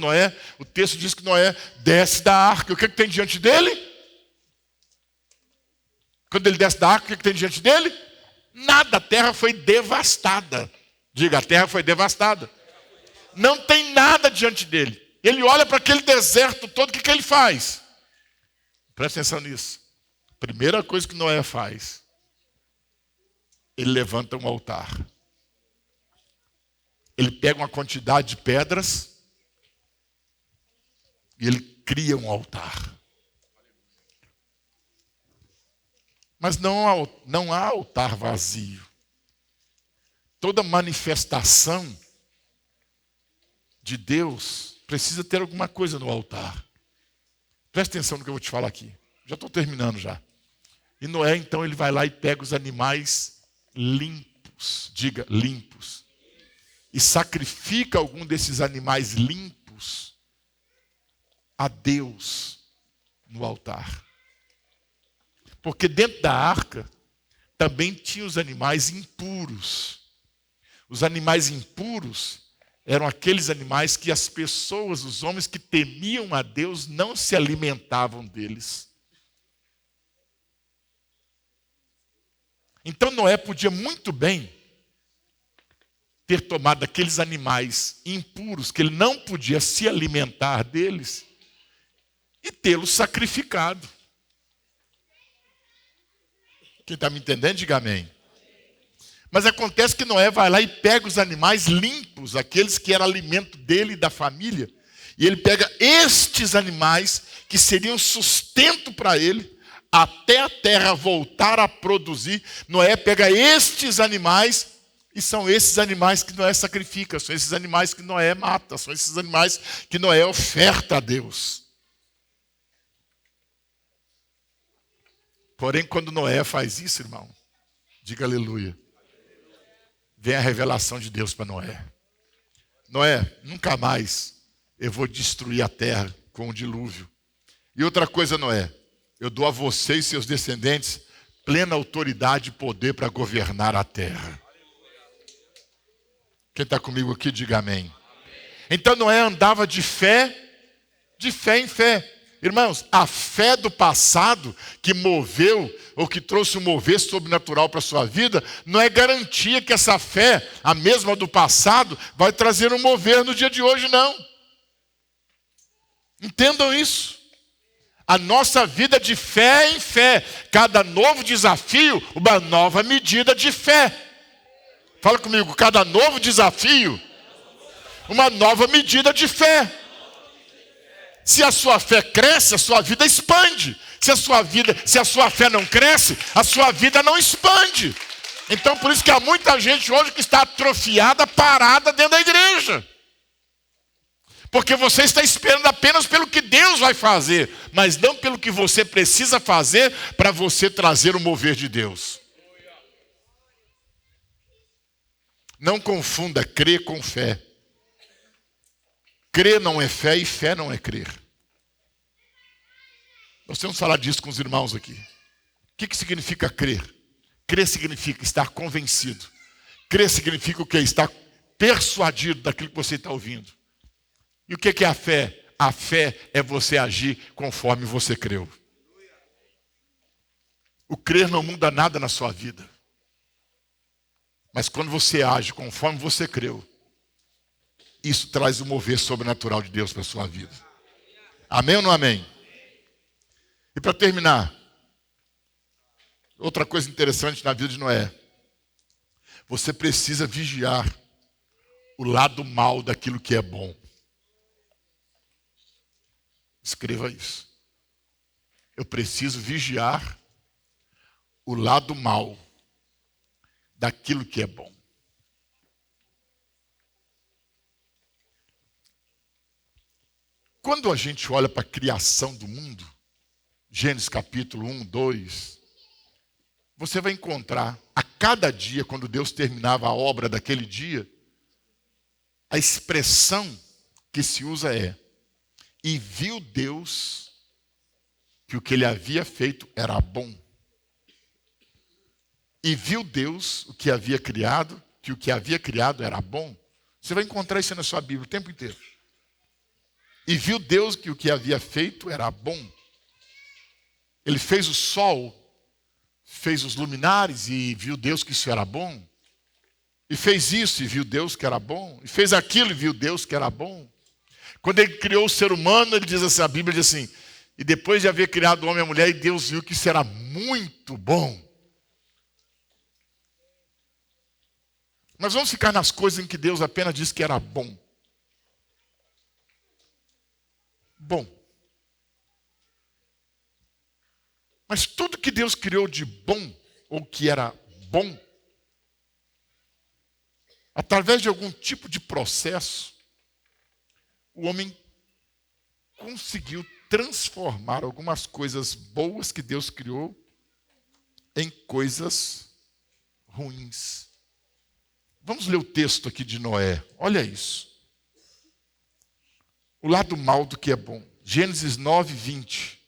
O texto diz que Noé desce da arca. O que tem diante dele? Quando ele desce da arca, o que tem diante dele? Nada, a terra foi devastada. Diga, a terra foi devastada. Não tem nada diante dele. Ele olha para aquele deserto todo, o que ele faz? Presta atenção nisso. Primeira coisa que Noé faz, ele levanta um altar. Ele pega uma quantidade de pedras e ele cria um altar. Mas não há altar vazio. Toda manifestação de Deus precisa ter alguma coisa no altar. Presta atenção no que eu vou te falar aqui. Já estou terminando já. E Noé, então, ele vai lá e pega os animais limpos. Diga, limpos. E sacrifica algum desses animais limpos a Deus no altar. Porque dentro da arca também tinha os animais impuros. Os animais impuros eram aqueles animais que as pessoas, os homens que temiam a Deus, não se alimentavam deles. Então Noé podia muito bem ter tomado aqueles animais impuros, que ele não podia se alimentar deles, e tê-los sacrificado. Quem está me entendendo, diga amém. Mas acontece que Noé vai lá e pega os animais limpos, aqueles que eram alimento dele e da família, e ele pega estes animais que seriam sustento para ele, até a terra voltar a produzir. Noé pega estes animais, e são esses animais que Noé sacrifica, são esses animais que Noé mata, são esses animais que Noé oferta a Deus. Porém, quando Noé faz isso, irmão, diga aleluia, vem a revelação de Deus para Noé. Noé, nunca mais eu vou destruir a terra com o dilúvio. E outra coisa, Noé, eu dou a você e seus descendentes plena autoridade e poder para governar a terra. Quem está comigo aqui, diga amém. Então Noé andava de fé em fé. Irmãos, a fé do passado que moveu ou que trouxe um mover sobrenatural para a sua vida, não é garantia que essa fé, a mesma do passado, vai trazer um mover no dia de hoje, não. Entendam isso. A nossa vida de fé em fé, cada novo desafio, uma nova medida de fé. Fala comigo, cada novo desafio, uma nova medida de fé. Se a sua fé cresce, a sua vida expande. Se a sua fé não cresce, a sua vida não expande. Então por isso que há muita gente hoje que está atrofiada, parada dentro da igreja. Porque você está esperando apenas pelo que Deus vai fazer, mas não pelo que você precisa fazer para você trazer o mover de Deus. Não confunda crer com fé. crer não é fé e fé não é crer. Nós temos que falar disso com os irmãos aqui. O que significa crer? Crer significa estar convencido. Crer significa o quê? Estar persuadido daquilo que você está ouvindo. E o que é a fé? A fé é você agir conforme você creu. O crer não muda nada na sua vida. Mas quando você age conforme você creu, isso traz o mover sobrenatural de Deus para a sua vida. Amém ou não amém? E para terminar, outra coisa interessante na vida de Noé. Você precisa vigiar o lado mal daquilo que é bom. Escreva isso. Eu preciso vigiar o lado mal daquilo que é bom. Quando a gente olha para a criação do mundo, Gênesis capítulo 1, 2, você vai encontrar a cada dia, quando Deus terminava a obra daquele dia, a expressão que se usa é: e viu Deus que o que ele havia feito era bom. E viu Deus o que havia criado, que o que havia criado era bom. Você vai encontrar isso na sua Bíblia o tempo inteiro. E viu Deus que o que havia feito era bom. Ele fez o sol, fez os luminares e viu Deus que isso era bom. E fez isso e viu Deus que era bom. E fez aquilo e viu Deus que era bom. Quando ele criou o ser humano, ele diz assim, a Bíblia diz assim: e depois de haver criado o homem e a mulher, Deus viu que isso era muito bom. Nós vamos ficar nas coisas em que Deus apenas disse que era bom. Bom. Mas tudo que Deus criou de bom, ou que era bom, através de algum tipo de processo, o homem conseguiu transformar algumas coisas boas que Deus criou em coisas ruins. Vamos ler o texto aqui de Noé. Olha isso. O lado mal do que é bom. Gênesis 9, 20.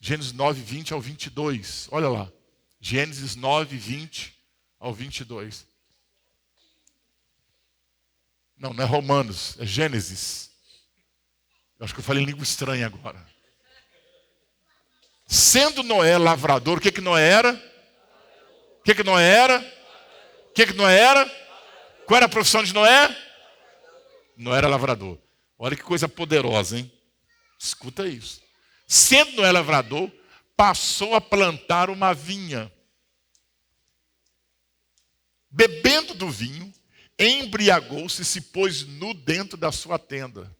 Gênesis 9, 20 ao 22. Olha lá. Gênesis 9, 20 ao 22. Não é Romanos, é Gênesis. Eu acho que eu falei língua estranha agora. Sendo Noé lavrador, o que Noé era? O que Noé era? O que Noé era? Qual era a profissão de Noé? Noé era lavrador. Olha que coisa poderosa, hein? Escuta isso. Sendo Noé lavrador, passou a plantar uma vinha. Bebendo do vinho, embriagou-se e se pôs nu dentro da sua tenda.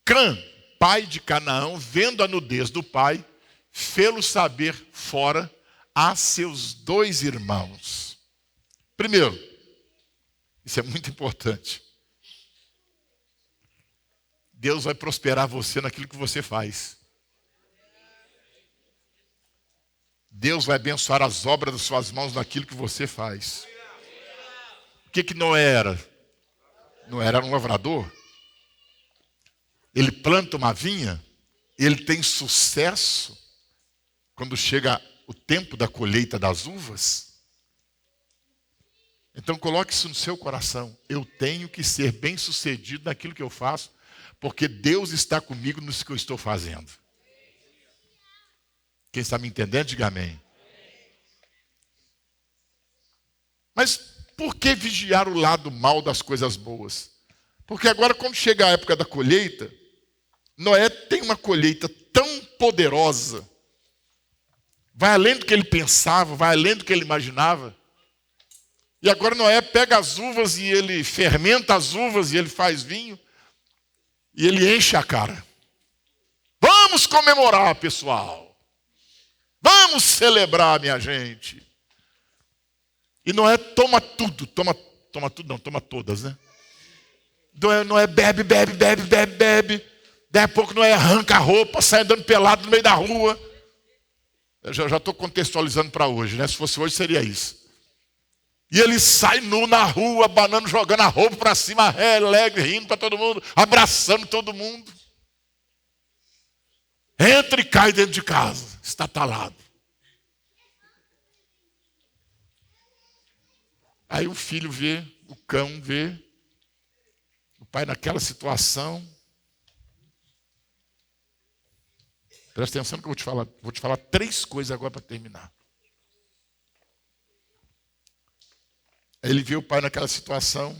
Cã, pai de Canaã, vendo a nudez do pai, fê-lo saber fora a seus 2 irmãos. Primeiro, isso é muito importante. Deus vai prosperar você naquilo que você faz. Deus vai abençoar as obras das suas mãos naquilo que você faz. O que Noé era? Noé era um lavrador. Ele planta uma vinha, ele tem sucesso quando chega o tempo da colheita das uvas. Então coloque isso no seu coração. Eu tenho que ser bem-sucedido naquilo que eu faço, porque Deus está comigo nisso que eu estou fazendo. Quem está me entendendo, diga amém. Mas por que vigiar o lado mal das coisas boas? Porque agora, quando chega a época da colheita, Noé tem uma colheita tão poderosa, vai além do que ele pensava, vai além do que ele imaginava. E agora Noé pega as uvas e ele fermenta as uvas e ele faz vinho. E ele enche a cara. Vamos comemorar, pessoal. Vamos celebrar, minha gente. E Noé toma tudo. Toma tudo não, toma todas, né? Noé bebe. Daí a pouco Noé arranca a roupa, sai andando pelado no meio da rua. Eu já estou contextualizando para hoje, né? Se fosse hoje seria isso. E ele sai nu na rua, abanando, jogando a roupa para cima, alegre, rindo para todo mundo, abraçando todo mundo. Entra e cai dentro de casa, estatalado. Aí o filho vê, o cão vê, o pai naquela situação. Presta atenção no que eu vou te falar. Vou te falar 3 coisas agora para terminar. Ele vê o pai naquela situação.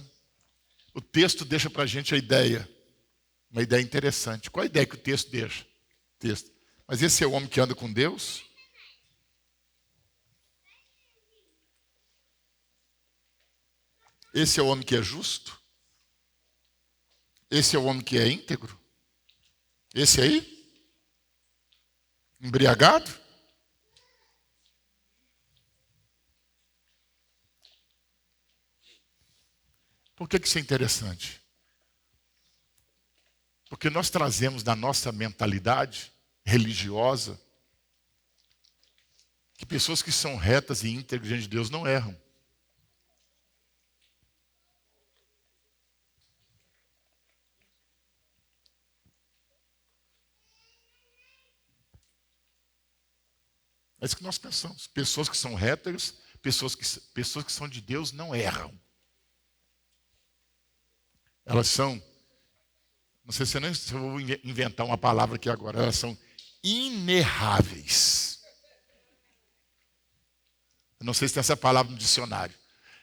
O texto deixa para a gente a ideia. Uma ideia interessante. Qual a ideia que o texto deixa? Mas esse é o homem que anda com Deus? Esse é o homem que é justo? Esse é o homem que é íntegro? Esse aí? Embriagado? Por que isso é interessante? Porque nós trazemos da nossa mentalidade religiosa que pessoas que são retas e íntegras diante de Deus não erram. É isso que nós pensamos. Pessoas que são retas, pessoas que são de Deus não erram. Elas são, não sei se eu vou inventar uma palavra aqui agora, elas são inerráveis. Eu não sei se tem essa palavra no dicionário.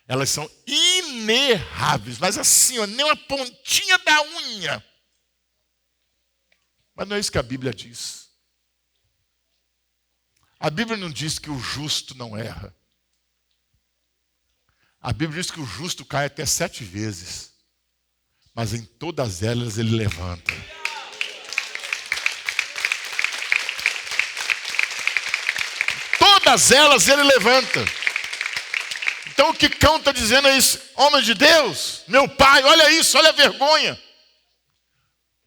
Elas são inerráveis, mas assim, ó, nem uma pontinha da unha. Mas não é isso que a Bíblia diz. A Bíblia não diz que o justo não erra. A Bíblia diz que o justo cai até 7 vezes. Mas em todas elas ele levanta. Todas elas ele levanta. Então o que Cão está dizendo é isso. Homem de Deus, meu pai, olha isso, olha a vergonha.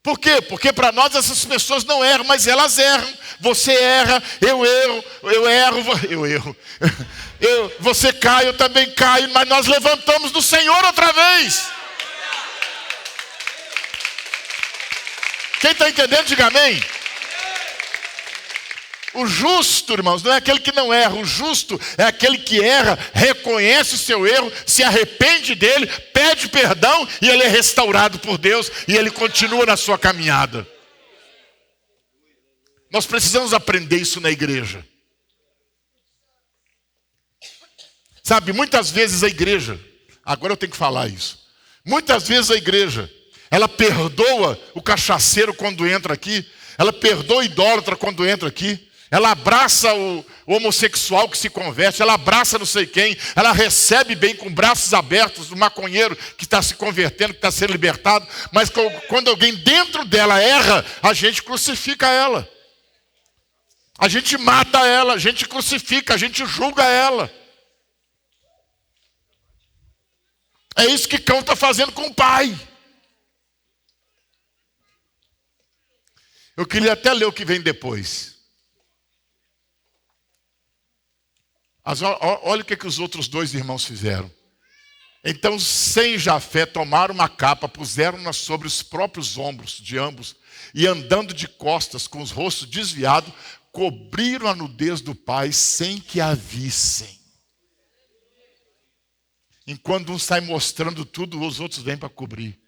Por quê? Porque para nós essas pessoas não erram, mas elas erram. Você erra, eu erro. Você cai, eu também caio, mas nós levantamos do Senhor outra vez. Quem está entendendo, diga amém. O justo, irmãos, não é aquele que não erra. O justo é aquele que erra, reconhece o seu erro, se arrepende dele, pede perdão e ele é restaurado por Deus e ele continua na sua caminhada. Nós precisamos aprender isso na igreja. Sabe, muitas vezes a igreja, agora eu tenho que falar isso. Muitas vezes a igreja, ela perdoa o cachaceiro quando entra aqui, ela perdoa o idólatra quando entra aqui, ela abraça o homossexual que se converte, ela abraça não sei quem, ela recebe bem com braços abertos o maconheiro que está se convertendo, que está sendo libertado, mas quando alguém dentro dela erra, a gente crucifica ela. A gente mata ela, a gente crucifica, a gente julga ela. É isso que Cão está fazendo com o pai. Eu queria até ler o que vem depois. Olha o que os outros 2 irmãos fizeram. Então, sem Jafé, tomaram uma capa, puseram-na sobre os próprios ombros de ambos, e andando de costas, com os rostos desviados, cobriram a nudez do pai sem que a vissem. Enquanto um sai mostrando tudo, os outros vêm para cobrir.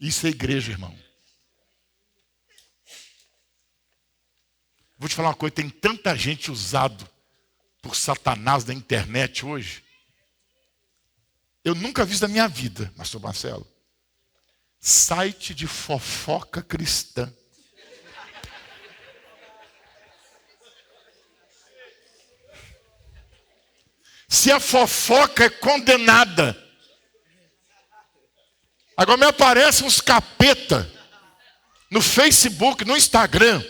Isso é igreja, irmão. Vou te falar uma coisa, tem tanta gente usado por Satanás na internet hoje. Eu nunca vi isso na minha vida, pastor Marcelo. Site de fofoca cristã. Se a fofoca é condenada, agora me aparecem uns capeta no Facebook, no Instagram,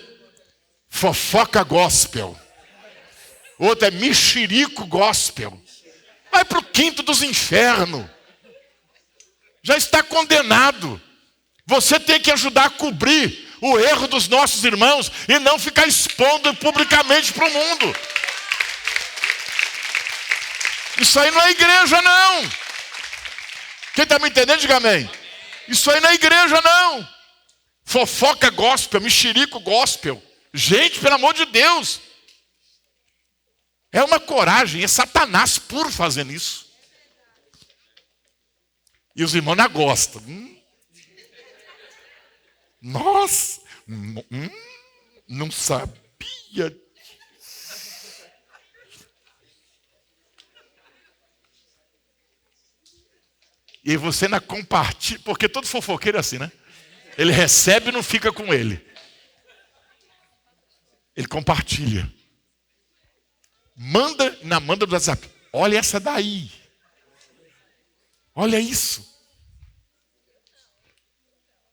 fofoca gospel. Outro é mexerico gospel. Vai para o quinto dos infernos. Já está condenado. Você tem que ajudar a cobrir o erro dos nossos irmãos e não ficar expondo publicamente para o mundo. Isso aí não é igreja, não. Quem está me entendendo, diga amém. Isso aí não é igreja, não. Fofoca gospel, mexerico gospel. Gente, pelo amor de Deus. É uma coragem, é Satanás puro fazendo isso. E os irmãos não gostam. Nossa, não sabia. E você ainda compartilha, porque todo fofoqueiro é assim, né? Ele recebe e não fica com ele. Ele compartilha. Manda do WhatsApp. Olha essa daí. Olha isso.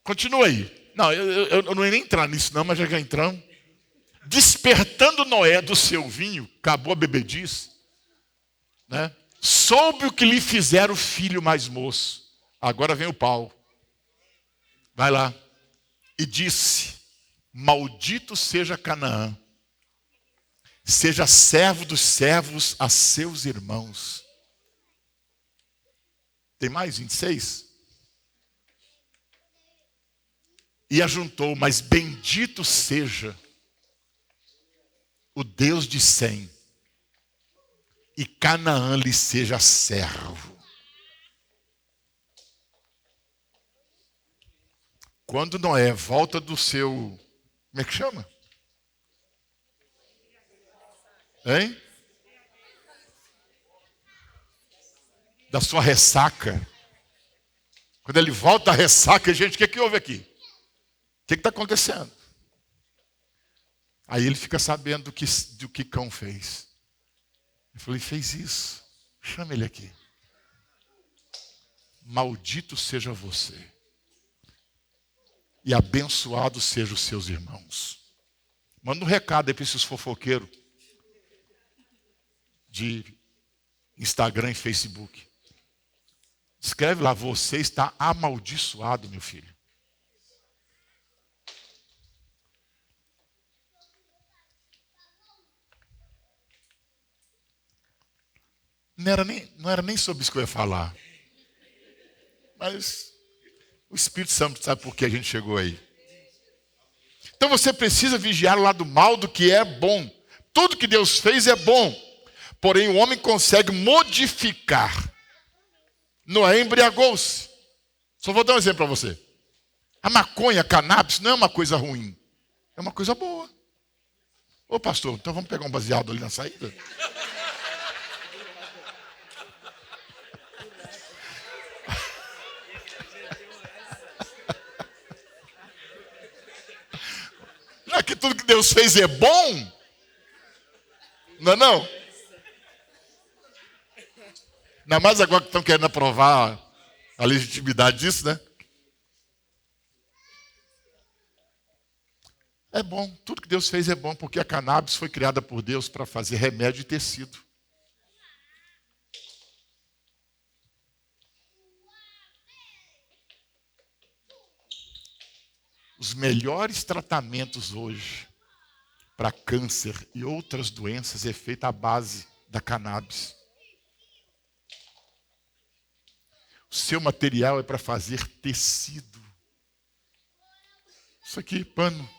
Continua aí. Não, eu não ia nem entrar nisso não, mas já entramos. Despertando Noé do seu vinho, acabou a bebedice, né? Soube o que lhe fizeram o filho mais moço. Agora vem o pau. Vai lá. E disse: maldito seja Canaã, seja servo dos servos a seus irmãos. Tem mais 26? E ajuntou: mas bendito seja o Deus de Sem, e Canaã lhe seja servo. Quando Noé volta do seu... Como é que chama? Hein? Da sua ressaca. Quando ele volta à ressaca, gente, o que houve aqui? O que está acontecendo? Aí ele fica sabendo do que Cão fez. Eu falei: fez isso. Chama ele aqui. Maldito seja você. E abençoados sejam os seus irmãos. Manda um recado aí para esses fofoqueiros de Instagram e Facebook. Escreve lá: você está amaldiçoado, meu filho. Não era nem sobre isso que eu ia falar. Mas o Espírito Santo sabe por que a gente chegou aí. Então você precisa vigiar o lado mal do que é bom. Tudo que Deus fez é bom. Porém o homem consegue modificar. Noé embriagou-se. Só vou dar um exemplo para você. A maconha, a cannabis, não é uma coisa ruim. É uma coisa boa. Ô pastor, então vamos pegar um baseado ali na saída? Já que tudo que Deus fez é bom, não é não? Ainda mais agora que estão querendo aprovar a legitimidade disso, né? É bom, tudo que Deus fez é bom, porque a cannabis foi criada por Deus para fazer remédio de tecido. Os melhores tratamentos hoje para câncer e outras doenças é feito à base da cannabis. O seu material é para fazer tecido. Isso aqui, pano.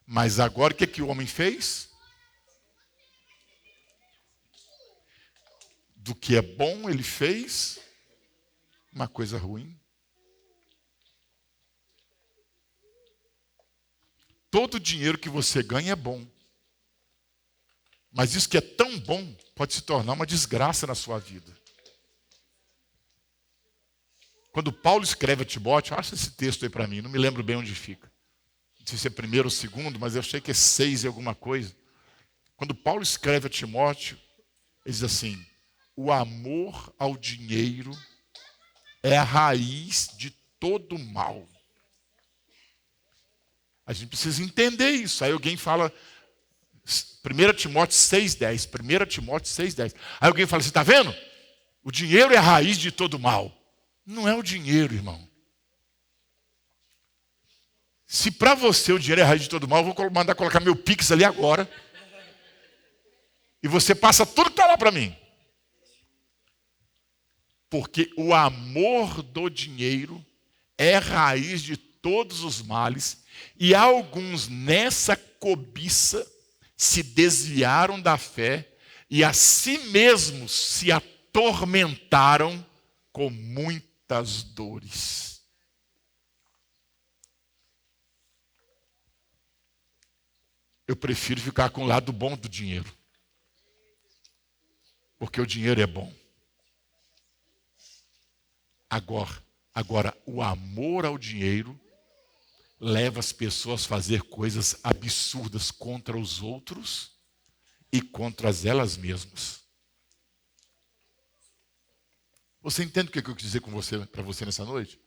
Mas agora o que o homem fez? Do que é bom ele fez uma coisa ruim. Todo o dinheiro que você ganha é bom. Mas isso que é tão bom pode se tornar uma desgraça na sua vida. Quando Paulo escreve a Timóteo, acha esse texto aí para mim, não me lembro bem onde fica. Não sei se é primeiro ou segundo, mas eu achei que é 6 e alguma coisa. Quando Paulo escreve a Timóteo, ele diz assim: o amor ao dinheiro é a raiz de todo mal. A gente precisa entender isso. Aí alguém fala, 1 Timóteo 6,10. 1 Timóteo 6,10. Aí alguém fala assim: está vendo? O dinheiro é a raiz de todo mal. Não é o dinheiro, irmão. Se para você o dinheiro é a raiz de todo mal, eu vou mandar colocar meu Pix ali agora. E você passa tudo que está lá para mim. Porque o amor do dinheiro é raiz de todos os males. E alguns nessa cobiça se desviaram da fé e a si mesmos se atormentaram com muitas dores. Eu prefiro ficar com o lado bom do dinheiro. Porque o dinheiro é bom. Agora, o amor ao dinheiro leva as pessoas a fazer coisas absurdas contra os outros e contra elas mesmas. Você entende o que eu quis dizer para você nessa noite?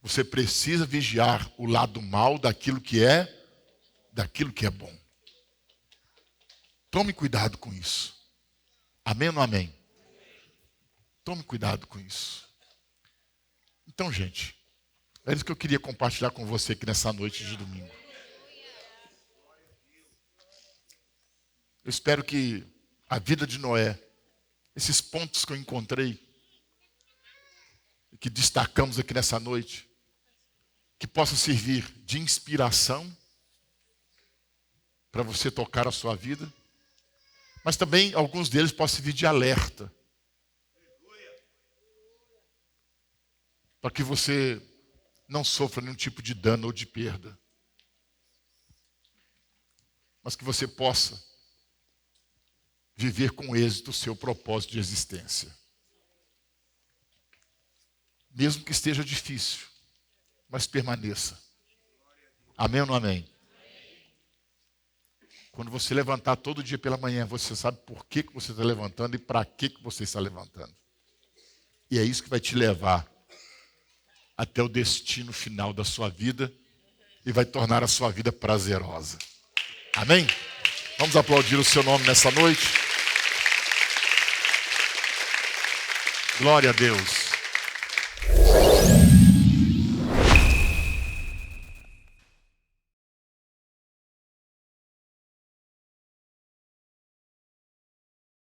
Você precisa vigiar o lado mal daquilo que é bom. Tome cuidado com isso. Amém ou não amém? Tome cuidado com isso. Então, gente, é isso que eu queria compartilhar com você aqui nessa noite de domingo. Eu espero que a vida de Noé, esses pontos que eu encontrei, que destacamos aqui nessa noite, que possa servir de inspiração para você tocar a sua vida, mas também alguns deles possam servir de alerta, para que você não sofra nenhum tipo de dano ou de perda, mas que você possa viver com êxito o seu propósito de existência. Mesmo que esteja difícil, mas permaneça. Amém ou não amém? Quando você levantar todo dia pela manhã, você sabe por que você está levantando e para que você está levantando. E é isso que vai te levar até o destino final da sua vida e vai tornar a sua vida prazerosa. Amém? Vamos aplaudir o seu nome nessa noite. Glória a Deus.